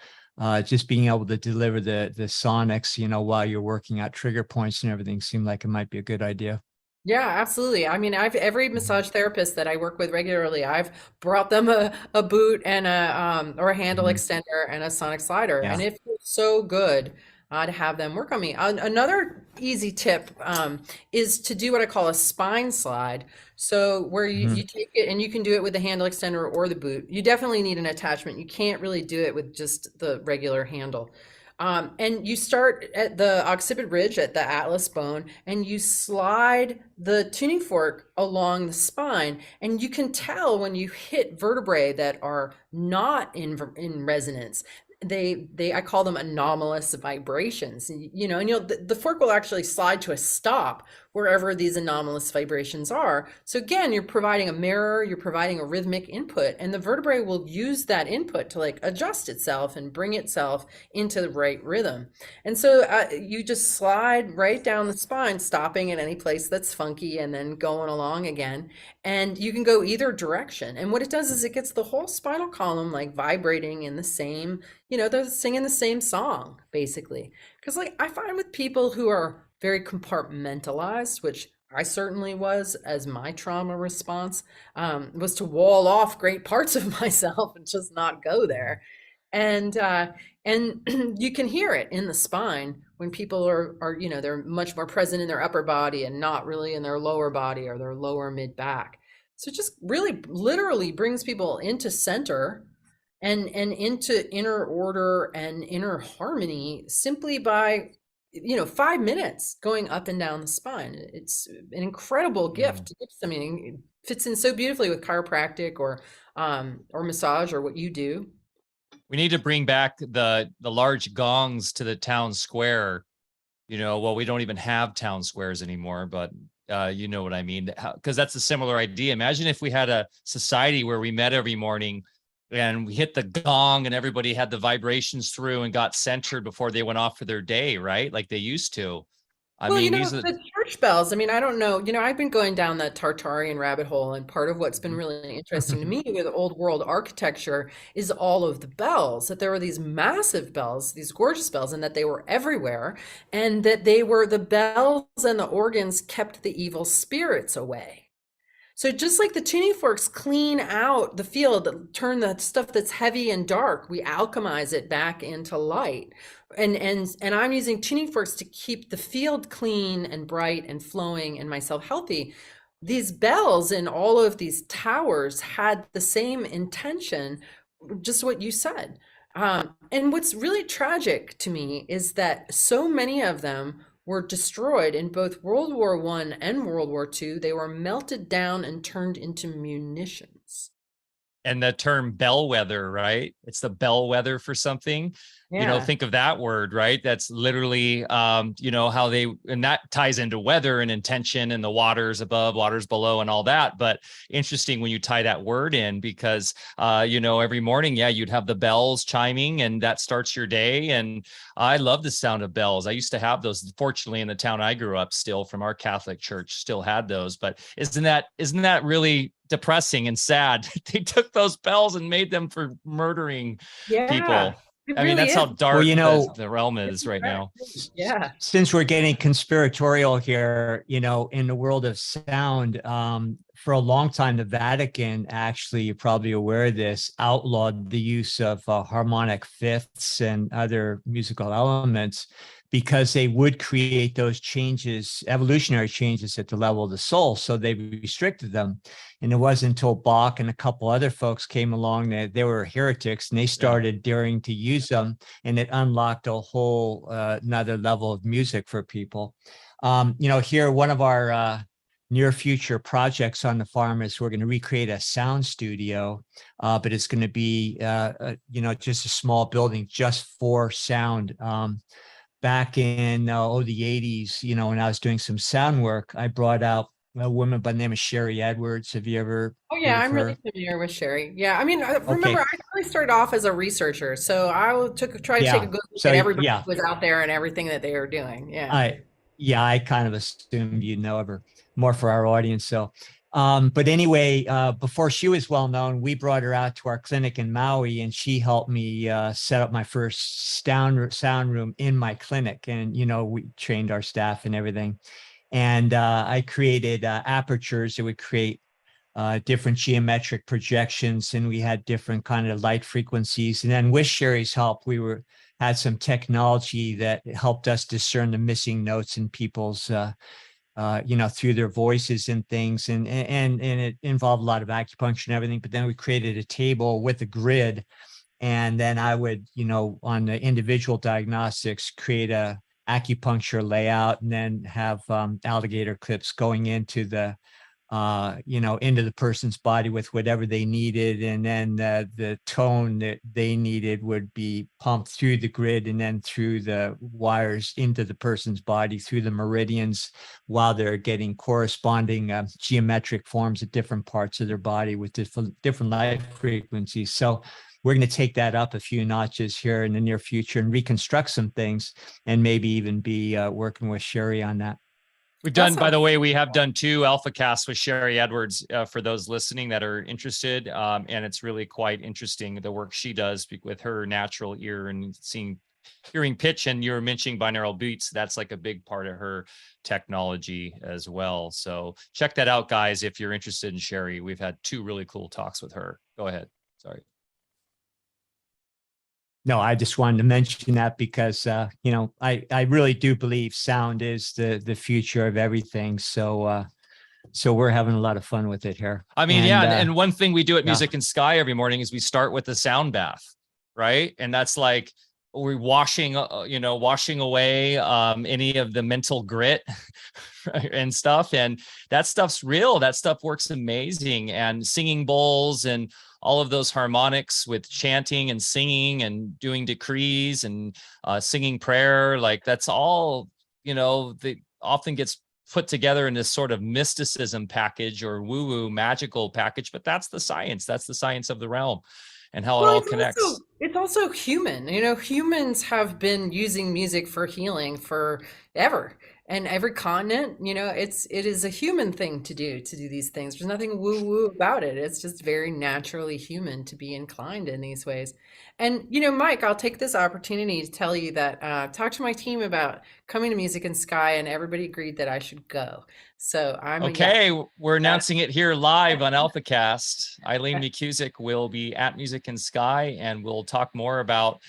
just being able to deliver the sonics, while you're working out trigger points and everything seemed like it might be a good idea. Yeah, absolutely. I mean, every massage therapist that I work with regularly, I've brought them a boot and a handle extender and a sonic slider, and it feels so good to have them work on me. Another easy tip is to do what I call a spine slide. So where you take it, and you can do it with the handle extender or the boot. You definitely need an attachment. You can't really do it with just the regular handle. And you start at the occiput ridge at the atlas bone, and you slide the tuning fork along the spine, and you can tell when you hit vertebrae that are not in resonance. I call them anomalous vibrations, and the fork will actually slide to a stop wherever these anomalous vibrations are. So again, you're providing a mirror, you're providing a rhythmic input, and the vertebrae will use that input to like adjust itself and bring itself into the right rhythm. And so you just slide right down the spine, stopping at any place that's funky and then going along again. And you can go either direction. And what it does is it gets the whole spinal column like vibrating in the same, they're singing the same song basically. Because like I find with people who are very compartmentalized, which I certainly was, as my trauma response was to wall off great parts of myself and just not go there. And you can hear it in the spine when people are they're much more present in their upper body and not really in their lower body or their lower mid back. So it just really literally brings people into center and into inner order and inner harmony simply by 5 minutes going up and down the spine. It's an incredible gift to give somebody. It fits in so beautifully with chiropractic or massage or what you do. We need to bring back the large gongs to the town square. Well, we don't even have town squares anymore, but you know what I mean? Because that's a similar idea. Imagine if we had a society where we met every morning and we hit the gong and everybody had the vibrations through and got centered before they went off for their day, right? Like they used to. The church bells. I mean, I don't know. I've been going down that Tartarian rabbit hole, and part of what's been really interesting to me with old world architecture is all of the bells, that there were these massive bells, these gorgeous bells, and that they were everywhere, and that they were the bells and the organs kept the evil spirits away. So just like the tuning forks clean out the field, turn the stuff that's heavy and dark, we alchemize it back into light. And I'm using tuning forks to keep the field clean and bright and flowing and myself healthy. These bells in all of these towers had the same intention, just what you said. And what's really tragic to me is that so many of them were destroyed in both World War I and World War II. They were melted down and turned into munitions. And the term bellwether, right? It's the bellwether for something. Think of that word, right? That's literally, how and that ties into weather and intention and the waters above, waters below and all that. But interesting when you tie that word in because, every morning, you'd have the bells chiming and that starts your day. And I love the sound of bells. I used to have those. Fortunately, in the town I grew up still from our Catholic church, still had those. But isn't that really depressing and sad? They took those bells and made them for murdering people. I mean, that's how dark the realm is right now. Yeah. Since we're getting conspiratorial here, in the world of sound, for a long time, the Vatican, actually, you're probably aware of this, outlawed the use of harmonic fifths and other musical elements because they would create those changes, evolutionary changes at the level of the soul. So they restricted them. And it wasn't until Bach and a couple other folks came along that they were heretics and they started daring to use them. And it unlocked a whole another level of music for people. Here, one of our near future projects on the farm is we're going to recreate a sound studio, but it's going to be, just a small building just for sound. Back in the 80s, when I was doing some sound work, I brought out a woman by the name of Sherry Edwards. Have you ever? Oh yeah, I'm really familiar with Sherry. Yeah, I mean, remember, I really started off as a researcher, so I try to take a good look at everybody who was out there and everything that they were doing. Yeah. I kind of assumed you'd know her more for our audience. So, but anyway, before she was well known, we brought her out to our clinic in Maui, and she helped me set up my first sound room in my clinic. And we trained our staff and everything. And I created apertures that would create different geometric projections, and we had different kind of light frequencies. And then with Sherry's help, we had some technology that helped us discern the missing notes in people's through their voices and things, and it involved a lot of acupuncture and everything. But then we created a table with a grid, and then I would, on the individual diagnostics, create a acupuncture layout, and then have alligator clips going into the into the person's body with whatever they needed. And then the tone that they needed would be pumped through the grid and then through the wires into the person's body through the meridians, while they're getting corresponding geometric forms at different parts of their body with different light frequencies. So we're going to take that up a few notches here in the near future and reconstruct some things, and maybe even be working with Sherry on that. We've done, by the way, we have done 2 Alfacasts with Sherry Edwards for those listening that are interested. And it's really quite interesting, the work she does with her natural ear and hearing pitch. And you were mentioning binaural beats. That's like a big part of her technology as well. So check that out, guys, if you're interested in Sherry. We've had 2 really cool talks with her. Go ahead. Sorry. No, I just wanted to mention that because, I really do believe sound is the future of everything. So we're having a lot of fun with it here. I mean, and one thing we do at Music and Sky every morning is we start with a sound bath, right? And that's like we're washing away any of the mental grit and stuff. And that stuff's real. That stuff works amazing. And singing bowls and all of those harmonics with chanting and singing and doing decrees and singing prayer, like that's all, that often gets put together in this sort of mysticism package or woo-woo magical package, but that's the science. That's the science of the realm and how it all connects. It's also human. Humans have been using music for healing forever. And every continent, it is a human thing to do these things. There's nothing woo-woo about it. It's just very naturally human to be inclined in these ways. And, Mike, I'll take this opportunity to tell you that talk to my team about coming to Music and Sky, and everybody agreed that I should go. So we're announcing it here live on Alfacast. Eileen McKusick will be at Music and Sky, and we'll talk more about,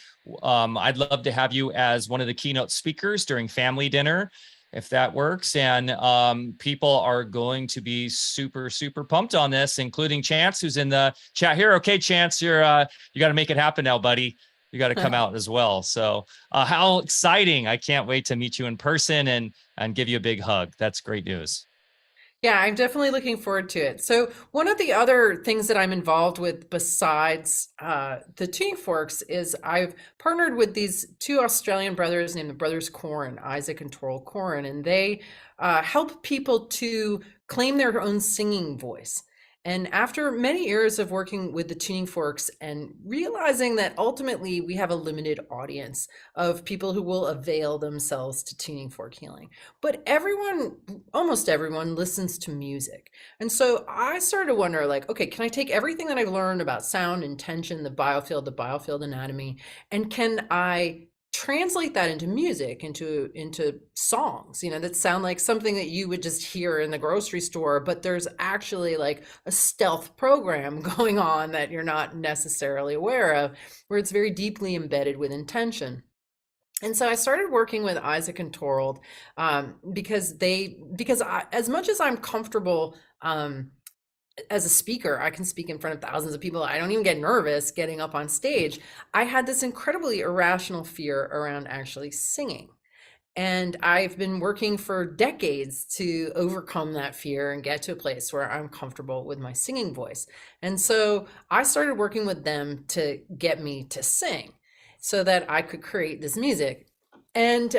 I'd love to have you as one of the keynote speakers during family dinner, if that works. And people are going to be super, super pumped on this, including Chance, who's in the chat here. Okay, Chance, you got to make it happen now, buddy. You got to come out as well. So how exciting. I can't wait to meet you in person and give you a big hug. That's great news. Yeah, I'm definitely looking forward to it. So one of the other things that I'm involved with besides the tuning forks is I've partnered with these two Australian brothers named the Brothers Corrin, Isaac and Toral Corrin, and they help people to claim their own singing voice. And after many years of working with the tuning forks and realizing that ultimately we have a limited audience of people who will avail themselves to tuning fork healing, but everyone, almost everyone, listens to music. And so I started to wonder, like, okay, can I take everything that I've learned about sound, intention, the biofield anatomy, and can I translate that into music, into songs, that sound like something that you would just hear in the grocery store, but there's actually like a stealth program going on that you're not necessarily aware of, where it's very deeply embedded with intention. And so I started working with Isaac and Torold because as much as I'm comfortable as a speaker, I can speak in front of thousands of people. I don't even get nervous getting up on stage. I had this incredibly irrational fear around actually singing. And I've been working for decades to overcome that fear and get to a place where I'm comfortable with my singing voice. And so I started working with them to get me to sing so that I could create this music. And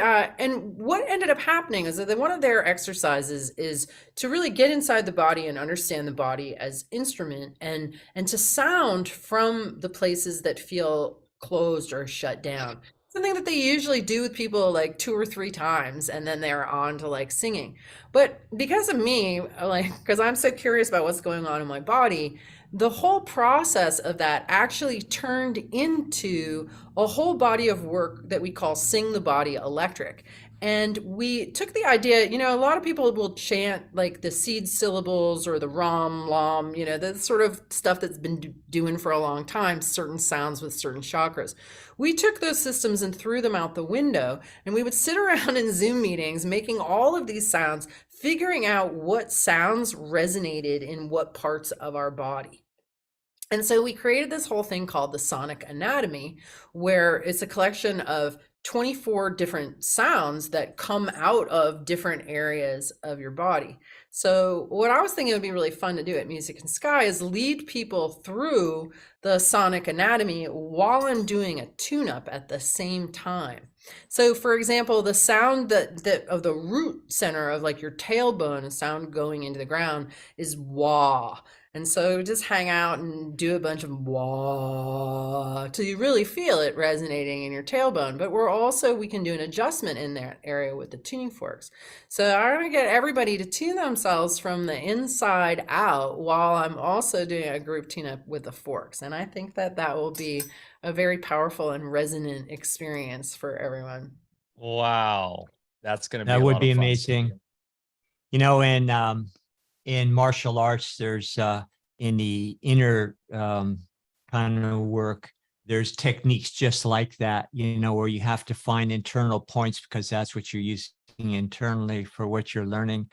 what ended up happening is that one of their exercises is to really get inside the body and understand the body as instrument, and to sound from the places that feel closed or shut down. Something that they usually do with people like 2 or 3 times, and then they're on to like singing. But because of me, like, because I'm so curious about what's going on in my body, the whole process of that actually turned into a whole body of work that we call Sing the Body Electric. And we took the idea, a lot of people will chant like the seed syllables or the ram, lam, the sort of stuff that's been doing for a long time, certain sounds with certain chakras. We took those systems and threw them out the window, and we would sit around in Zoom meetings making all of these sounds, figuring out what sounds resonated in what parts of our body. And so we created this whole thing called the sonic anatomy, where it's a collection of 24 different sounds that come out of different areas of your body. So what I was thinking would be really fun to do at Music and Sky is lead people through the sonic anatomy while I'm doing a tune-up at the same time. So for example, the sound that of the root center of like your tailbone, a sound going into the ground, is wah. And so just hang out and do a bunch of wah till you really feel it resonating in your tailbone. But we can do an adjustment in that area with the tuning forks. So I'm going to get everybody to tune themselves from the inside out while I'm also doing a group tune-up with the forks. And I think that will be a very powerful and resonant experience for everyone. Wow. That's going to be That a would lot be of fun. amazing. In martial arts, there's in the inner kind of work, there's techniques just like that, where you have to find internal points because that's what you're using internally for what you're learning.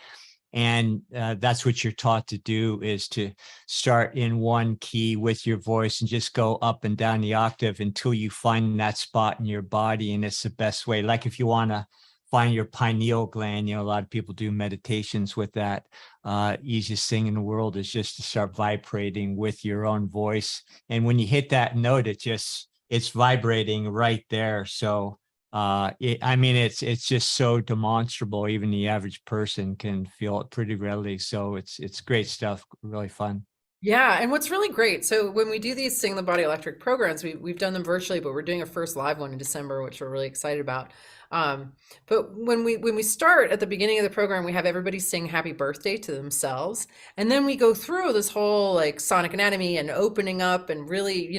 And that's what you're taught to do, is to start in one key with your voice and just go up and down the octave until you find that spot in your body. And it's the best way. Like if you want to find your pineal gland, a lot of people do meditations with that. Easiest thing in the world is just to start vibrating with your own voice. And when you hit that note, it's vibrating right there. So it's just so demonstrable. Even the average person can feel it pretty readily. So it's great stuff, really fun. Yeah, and what's really great, so when we do these Sing the Body Electric programs, we've done them virtually, but we're doing a first live one in December, which we're really excited about. But when we start at the beginning of the program, we have everybody sing happy birthday to themselves. And then we go through this whole like sonic anatomy and opening up and really,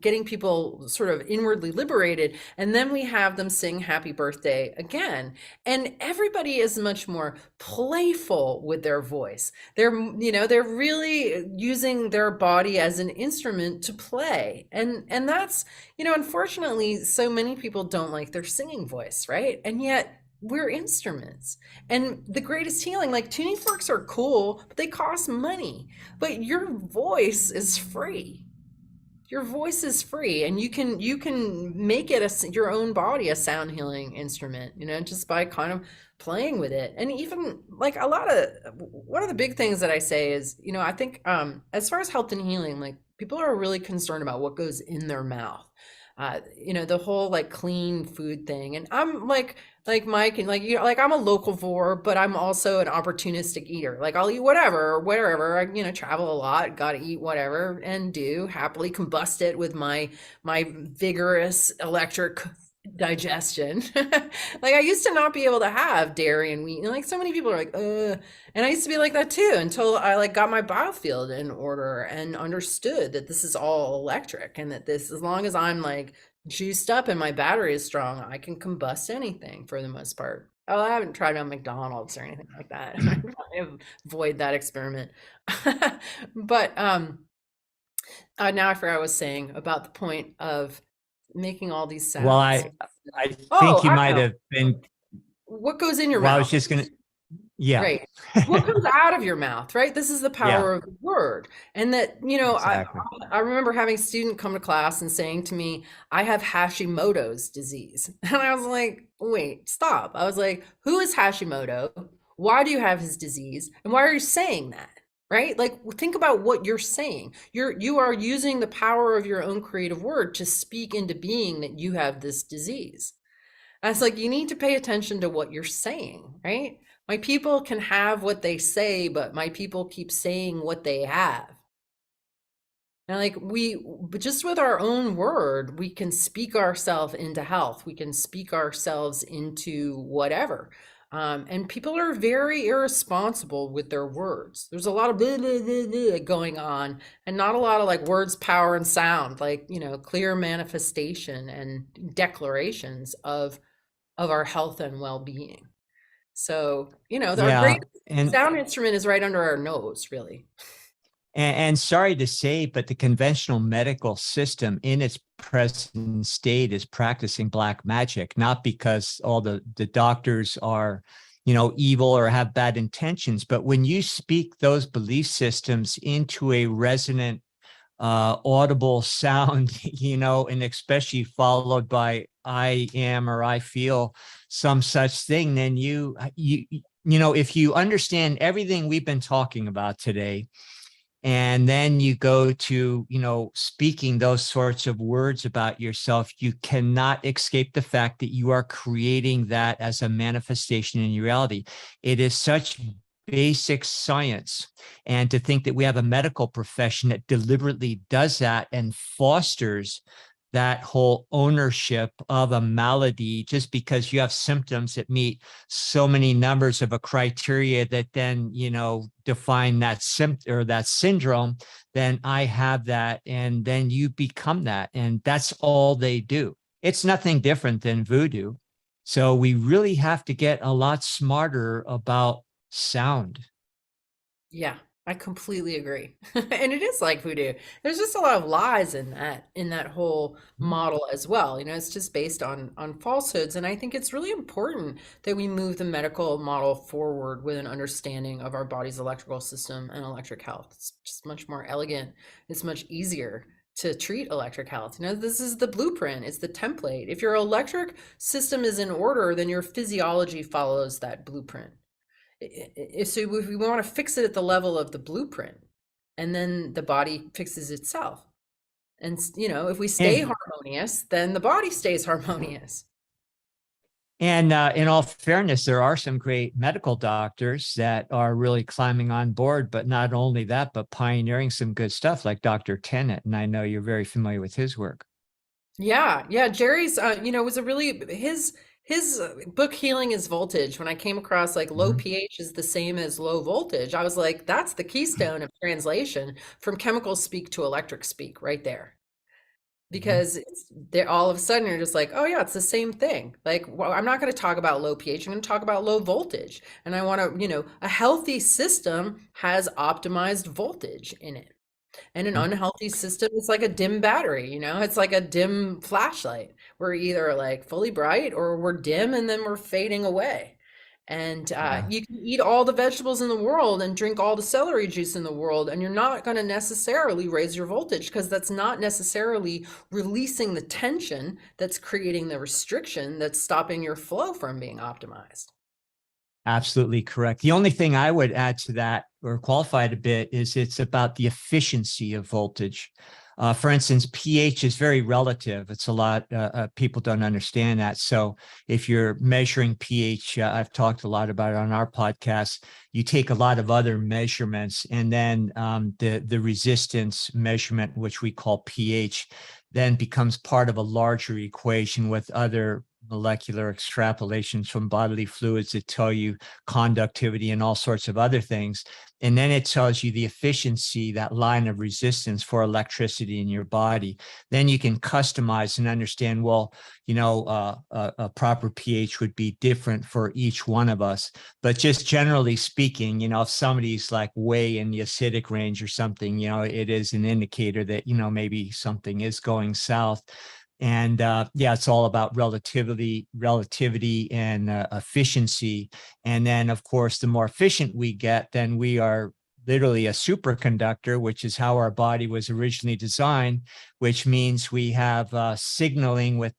getting people sort of inwardly liberated. And then we have them sing happy birthday again. And everybody is much more playful with their voice. They're really using their body as an instrument to play. And that's, unfortunately, so many people don't like their singing voice, right? And yet we're instruments. And the greatest healing, like tuning forks are cool, but they cost money. But your voice is free. your voice is free, and you can make it your own body a sound healing instrument, just by kind of playing with it. And even like one of the big things that I say is, I think as far as health and healing, like people are really concerned about what goes in their mouth. The whole like clean food thing. And I'm like Mike, and like I'm a locavore, but I'm also an opportunistic eater. Like I'll eat whatever, wherever. I, travel a lot, gotta eat whatever, and do happily combust it with my vigorous electric digestion. Like I used to not be able to have dairy and wheat, and like so many people are like and I used to be like that too, until I like got my biofield in order and understood that this is all electric, and that this, as long as I'm like juiced up and my battery is strong, I can combust anything for the most part. Oh, I haven't tried on McDonald's or anything like that. I avoid that experiment. But now I forgot what I was saying about the point of making all these sounds. Well, I think you might have been. What goes in your Well, mouth? I was just gonna. Yeah. Right. What comes out of your mouth, right? This is the power of the word. And that, Exactly. I remember having a student come to class and saying to me, I have Hashimoto's disease. And I was like, wait, stop. I was like, who is Hashimoto? Why do you have his disease? And why are you saying that? Right? Like, think about what you're saying. You are using the power of your own creative word to speak into being that you have this disease. And it's like, you need to pay attention to what you're saying, right? My people can have what they say, but my people keep saying what they have. And like but just with our own word, we can speak ourselves into health. We can speak ourselves into whatever. And people are very irresponsible with their words. There's a lot of blah, blah, blah, blah going on, and not a lot of like words, power, and sound, like, clear manifestation and declarations of our health and well-being. So, our great sound instrument is right under our nose, really. And sorry to say, but the conventional medical system in its present state is practicing black magic, not because all the doctors are, evil or have bad intentions, but when you speak those belief systems into a resonant, audible sound, and especially followed by I am or I feel some such thing, then if you understand everything we've been talking about today, and then you go to, speaking those sorts of words about yourself, you cannot escape the fact that you are creating that as a manifestation in your reality. It is such basic science. And to think that we have a medical profession that deliberately does that and fosters that whole ownership of a malady just because you have symptoms that meet so many numbers of a criteria that then, define that symptom or that syndrome, then I have that, and then you become that. And that's all they do. It's nothing different than voodoo. So we really have to get a lot smarter about sound. Yeah, I completely agree. And it is like voodoo. There's just a lot of lies in that whole model as well. It's just based on falsehoods. And I think it's really important that we move the medical model forward with an understanding of our body's electrical system and electric health. It's just much more elegant. It's much easier to treat electric health. This is the blueprint. It's the template. If your electric system is in order, then your physiology follows that blueprint. So if we want to fix it at the level of the blueprint, and then the body fixes itself. And, if we stay harmonious, then the body stays harmonious. And in all fairness, there are some great medical doctors that are really climbing on board, but not only that, but pioneering some good stuff like Dr. Tennant. And I know you're very familiar with his work. Yeah. Jerry's, was a really, his book, Healing is Voltage, when I came across like low pH is the same as low voltage, I was like, that's the keystone of translation from chemical speak to electric speak right there. Because all of a sudden you're just like, oh yeah, it's the same thing. Like, well, I'm not going to talk about low pH. I'm going to talk about low voltage. And I want to, a healthy system has optimized voltage in it. And an unhealthy system is like a dim battery, it's like a dim flashlight. We're either like fully bright or we're dim and then we're fading away. And Yeah. you can eat all the vegetables in the world and drink all the celery juice in the world, and you're not going to necessarily raise your voltage, because that's not necessarily releasing the tension that's creating the restriction that's stopping your flow from being optimized. Absolutely correct. The only thing I would add to that, or qualify it a bit, is it's about the efficiency of voltage. For instance, pH is very relative. It's a lot, people don't understand that. So if you're measuring pH, I've talked a lot about it on our podcast, you take a lot of other measurements, and then the resistance measurement, which we call pH, then becomes part of a larger equation with other molecular extrapolations from bodily fluids that tell you conductivity and all sorts of other things. And then it tells you the efficiency, that line of resistance for electricity in your body. Then you can customize and understand, well, you know, a proper pH would be different for each one of us. But just generally speaking, you know, if somebody's like way in the acidic range or something, you know, it is an indicator that, you know, maybe something is going south. And yeah, it's all about relativity and efficiency. And then, of course, the more efficient we get, then we are literally a superconductor, which is how our body was originally designed, which means we have signaling with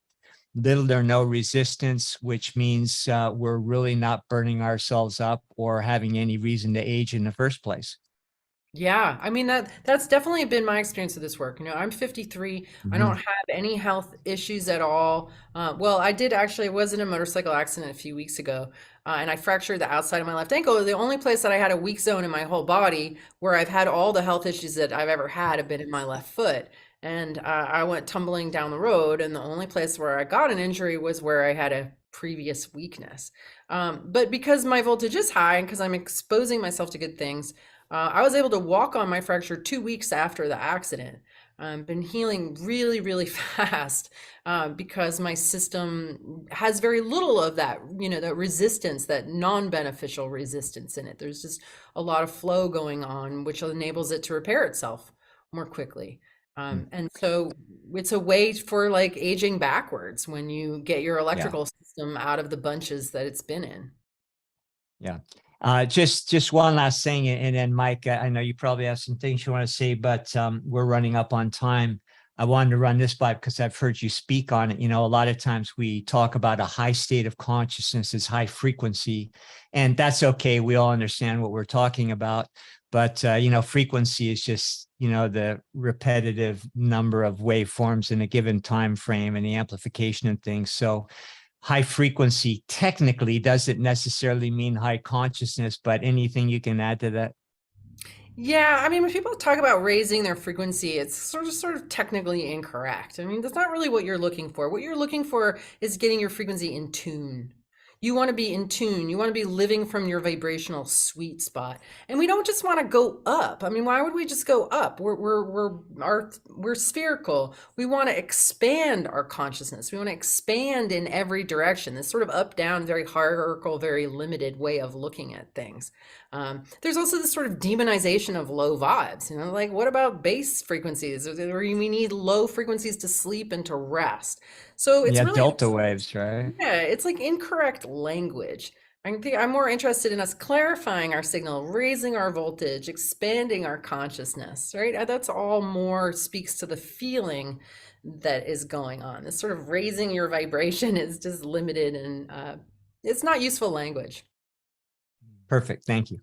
little or no resistance, which means we're really not burning ourselves up or having any reason to age in the first place. Yeah, I mean that's definitely been my experience with this work. You know, I'm 53. I don't have any health issues at all. Well, I did actually. I was in a motorcycle accident a few weeks ago, and I fractured the outside of my left ankle. The only place that I had a weak zone in my whole body where I've had all the health issues that I've ever had have been in my left foot. And I went tumbling down the road, and the only place where I got an injury was where I had a previous weakness. But because my voltage is high and because I'm exposing myself to good things, I was able to walk on my fracture 2 weeks after the accident. Been healing really, really fast because my system has very little of that, you know, that resistance, that non-beneficial resistance in it. There's just a lot of flow going on, which enables it to repair itself more quickly. And so it's a way for like aging backwards when you get your electrical system out of the bunches that it's been in. Yeah. Just one last thing, and then Mike, I know you probably have some things you want to say, but we're running up on time. I wanted to run this by because I've heard you speak on it. You know, a lot of times we talk about a high state of consciousness as high frequency, and that's okay. We all understand what we're talking about, but you know, frequency is just, you know, the repetitive number of waveforms in a given time frame and the amplification and things. So high frequency technically doesn't necessarily mean high consciousness, but anything you can add to that? Yeah, I mean, when people talk about raising their frequency, it's sort of technically incorrect. I mean, that's not really what you're looking for. What you're looking for is getting your frequency in tune. You want to be in tune. You want to be living from your vibrational sweet spot. And we don't just want to go up. I mean, why would we just go up? We're spherical. We want to expand our consciousness. We want to expand in every direction. This sort of up, down, very hierarchical, very limited way of looking at things. There's also this sort of demonization of low vibes. You know, like what about bass frequencies? Or we need low frequencies to sleep and to rest. So it's really delta waves, right? Yeah, it's like incorrect language. I think I'm more interested in us clarifying our signal, raising our voltage, expanding our consciousness, right? That's all more speaks to the feeling that is going on. This sort of raising your vibration is just limited, and it's not useful language. Perfect. Thank you.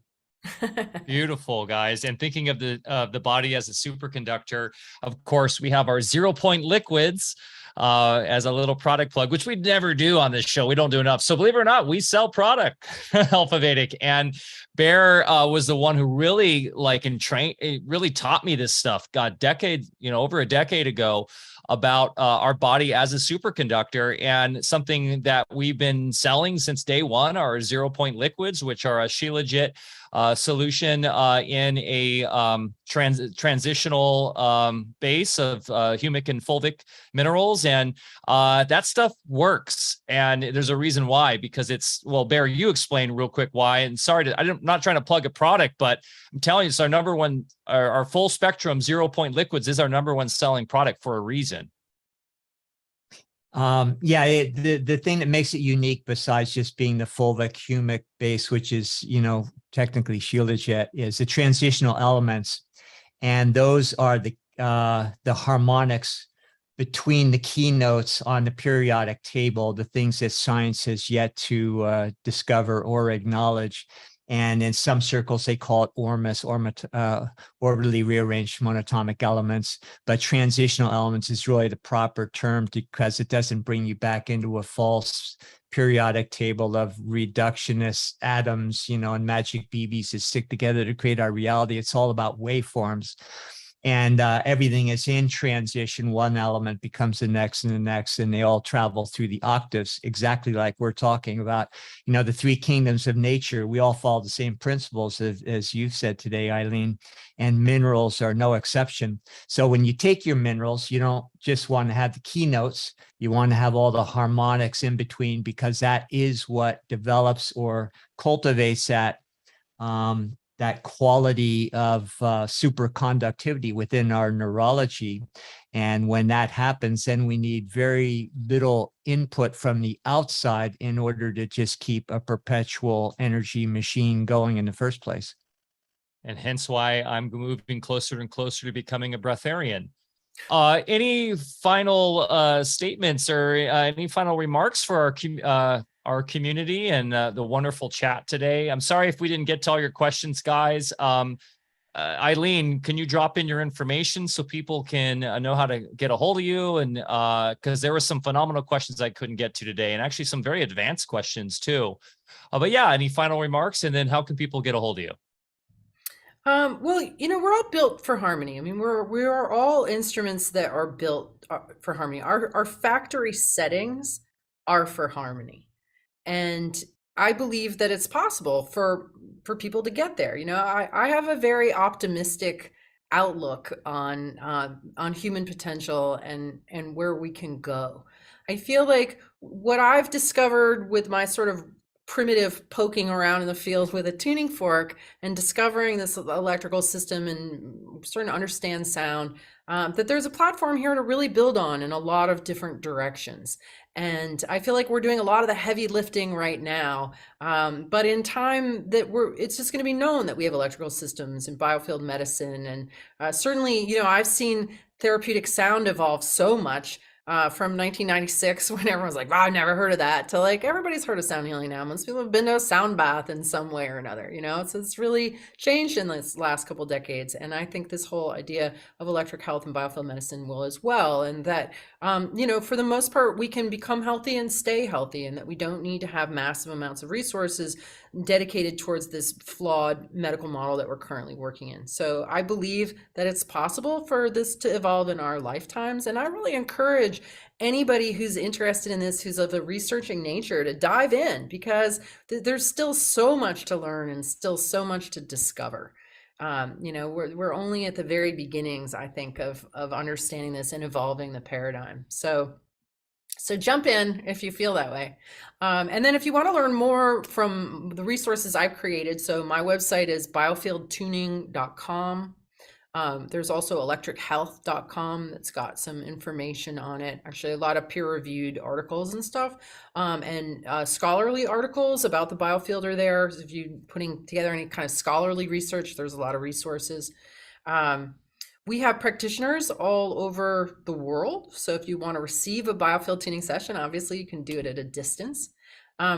Beautiful, guys. And thinking of the body as a superconductor, of course, we have our 0-point liquids as a little product plug, which we never do on this show. We don't do enough. So believe it or not, we sell product, Alfa Vedic. And Bear was the one who really really taught me this stuff. God, over a decade ago, about our body as a superconductor, and something that we've been selling since day one are 0-point liquids, which are a Shilajit solution in a transitional base of humic and fulvic minerals. And that stuff works. And there's a reason why, because Bear, you explain real quick why. And sorry, I'm not trying to plug a product, but I'm telling you, it's our number one, our full spectrum 0-point liquids is our number one selling product for a reason. Yeah, the thing that makes it unique, besides just being the fulvic humic base, which is, technically shielded yet, is the transitional elements. And those are the harmonics between the keynotes on the periodic table, the things that science has yet to discover or acknowledge. And in some circles, they call it ORMUS, orbitally rearranged monatomic elements. But transitional elements is really the proper term, because it doesn't bring you back into a false periodic table of reductionist atoms, and magic BBs that stick together to create our reality. It's all about waveforms. And everything is in transition. One element becomes the next and the next, and they all travel through the octaves, exactly like we're talking about. The three kingdoms of nature, we all follow the same principles as you've said today, Eileen, and minerals are no exception. So when you take your minerals, you don't just want to have the keynotes, you want to have all the harmonics in between, because that is what develops or cultivates that quality of superconductivity within our neurology. And when that happens, then we need very little input from the outside in order to just keep a perpetual energy machine going in the first place. And hence why I'm moving closer and closer to becoming a breatharian. Any final statements or any final remarks for our community and the wonderful chat today? I'm sorry if we didn't get to all your questions, guys. Eileen, can you drop in your information so people can know how to get a hold of you? And because there were some phenomenal questions I couldn't get to today, and actually some very advanced questions too. But yeah, any final remarks? And then how can people get a hold of you? Well, we're all built for harmony. I mean, we are all instruments that are built for harmony. Our factory settings are for harmony. And I believe that it's possible for people to get there. I have a very optimistic outlook on human potential and where we can go. I feel like what I've discovered with my sort of primitive poking around in the field with a tuning fork and discovering this electrical system and starting to understand sound, that there's a platform here to really build on in a lot of different directions. And I feel like we're doing a lot of the heavy lifting right now. But in time that it's just going to be known that we have electrical systems and biofield medicine. And certainly, I've seen therapeutic sound evolve so much from 1996, when everyone was like, wow, I've never heard of that, to like, everybody's heard of sound healing now. Most people have been to a sound bath in some way or another, so it's really changed in this last couple decades. And I think this whole idea of electric health and biofield medicine will as well. And that, for the most part, we can become healthy and stay healthy, and that we don't need to have massive amounts of resources dedicated towards this flawed medical model that we're currently working in. So I believe that it's possible for this to evolve in our lifetimes. And I really encourage anybody who's interested in this, who's of a researching nature, to dive in, because there's still so much to learn and still so much to discover. We're only at the very beginnings, I think, of understanding this and evolving the paradigm. So jump in if you feel that way. And then if you want to learn more from the resources I've created, so my website is biofieldtuning.com. There's also electrichealth.com that's got some information on it. Actually, a lot of peer-reviewed articles and stuff, and scholarly articles about the biofield are there. If you're putting together any kind of scholarly research, there's a lot of resources. We have practitioners all over the world. So if you want to receive a biofield tuning session, obviously you can do it at a distance.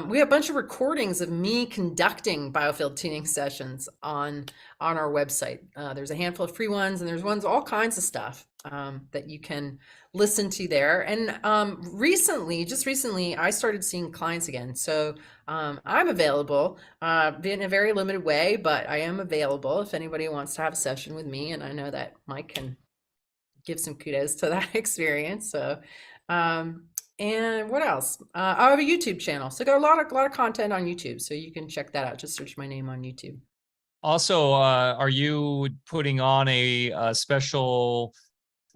We have a bunch of recordings of me conducting biofield tuning sessions on our website. There's a handful of free ones, and there's ones, all kinds of stuff that you can listen to there. And just recently, I started seeing clients again. So I'm available in a very limited way, but I am available if anybody wants to have a session with me. And I know that Mike can give some kudos to that experience. So and what else? I have a YouTube channel, so I got a lot of content on YouTube, so you can check that out. Just search my name on YouTube. Also, are you putting on a special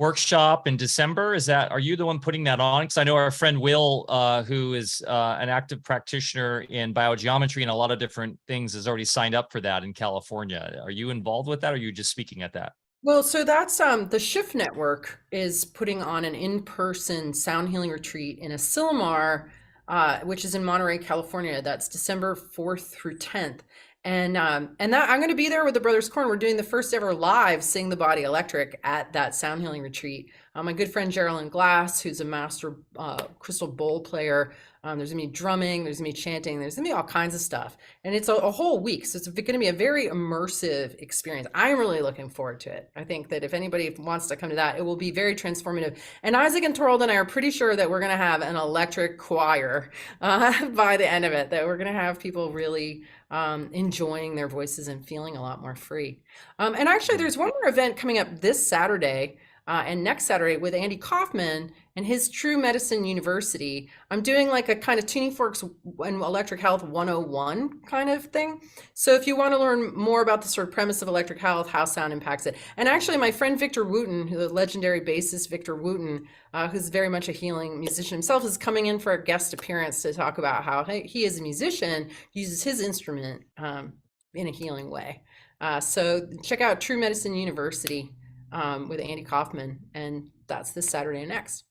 workshop in December? Are you the one putting that on? Because I know our friend Will, who is an active practitioner in biogeometry and a lot of different things, has already signed up for that in California. Are you involved with that, or are you just speaking at that? Well, so that's the Shift Network is putting on an in-person sound healing retreat in Asilomar, which is in Monterey, California. That's December 4th through 10th. And that I'm going to be there with the Brothers Corn. We're doing the first ever live Sing the Body Electric at that sound healing retreat. My good friend Geraldine Glass, who's a master crystal bowl player. There's gonna be drumming, there's gonna be chanting, there's gonna be all kinds of stuff. And it's a whole week. So it's gonna be a very immersive experience. I'm really looking forward to it. I think that if anybody wants to come to that, it will be very transformative. And Isaac and Toroidal and I are pretty sure that we're gonna have an electric choir by the end of it, that we're gonna have people really enjoying their voices and feeling a lot more free. And actually, there's one more event coming up this Saturday and next Saturday with Andy Kaufman and his True Medicine University. I'm doing like a kind of tuning forks and electric health 101 kind of thing. So if you want to learn more about the sort of premise of electric health, how sound impacts it. And actually my friend Victor Wooten, the legendary bassist Victor Wooten, who's very much a healing musician himself, is coming in for a guest appearance to talk about how he as a musician uses his instrument in a healing way. So check out True Medicine University with Andy Kaufman, and that's this Saturday and next.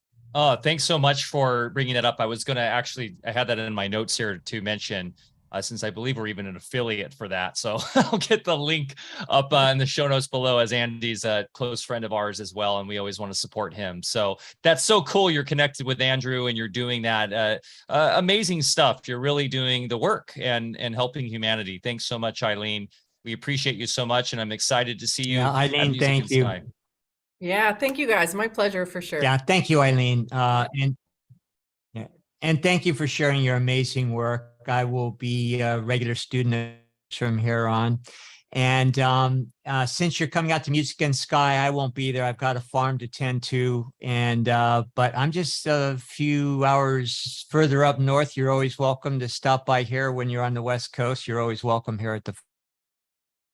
Thanks so much for bringing that up. I was going to actually, I had that in my notes here to mention, since I believe we're even an affiliate for that. So I'll get the link up in the show notes below, as Andy's a close friend of ours as well, and we always want to support him. So that's so cool. You're connected with Andrew and you're doing that amazing stuff. You're really doing the work and helping humanity. Thanks so much, Eileen. We appreciate you so much, and I'm excited to see you. Yeah, Eileen, thank you. Yeah, thank you guys. My pleasure for sure. Yeah, thank you, Eileen. And thank you for sharing your amazing work. I will be a regular student from here on. And since you're coming out to Music and Sky, I won't be there. I've got a farm to tend to. And but I'm just a few hours further up north. You're always welcome to stop by here when you're on the West Coast. You're always welcome here at the.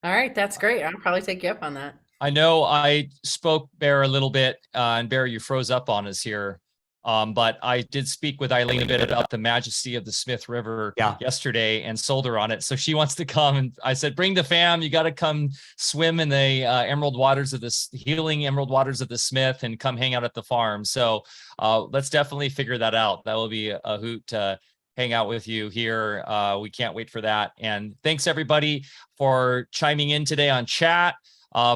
All right, that's great. I'll probably take you up on that. I know I spoke, Bear, a little bit, and Bear, you froze up on us here. But I did speak with Eileen a bit about the majesty of the Smith River yesterday and sold her on it. So she wants to come, and I said, bring the fam. You got to come swim in the emerald waters of this healing emerald waters of the Smith and come hang out at the farm. So let's definitely figure that out. That will be a hoot to hang out with you here. We can't wait for that. And thanks everybody for chiming in today on chat.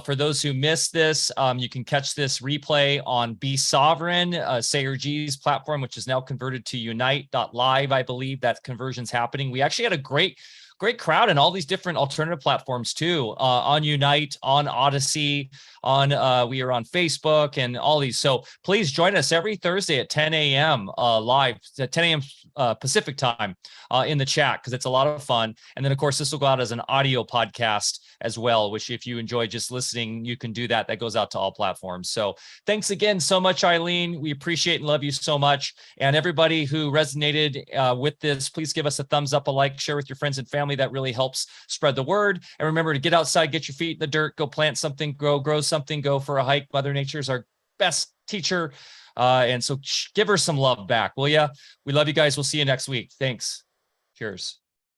For those who missed this, you can catch this replay on Be Sovereign, Sayer G's platform, which is now converted to unite.live. I believe that conversion's happening. We actually had a great crowd in all these different alternative platforms too, on Unite, on Odyssey, on we are on Facebook and all these. So please join us every Thursday at 10 a.m. Live, at 10 a.m. Pacific time in the chat, because it's a lot of fun. And then of course, this will go out as an audio podcast as well, which if you enjoy just listening, you can do that. That goes out to all platforms. So thanks again so much, Eileen. We appreciate and love you so much. And everybody who resonated with this, please give us a thumbs up, a like, share with your friends and family. That really helps spread the word. And remember to get outside, get your feet in the dirt, go plant something, grow something, go for a hike. Mother Nature is our best teacher. And so give her some love back, will ya? We love you guys. We'll see you next week. Thanks. Cheers.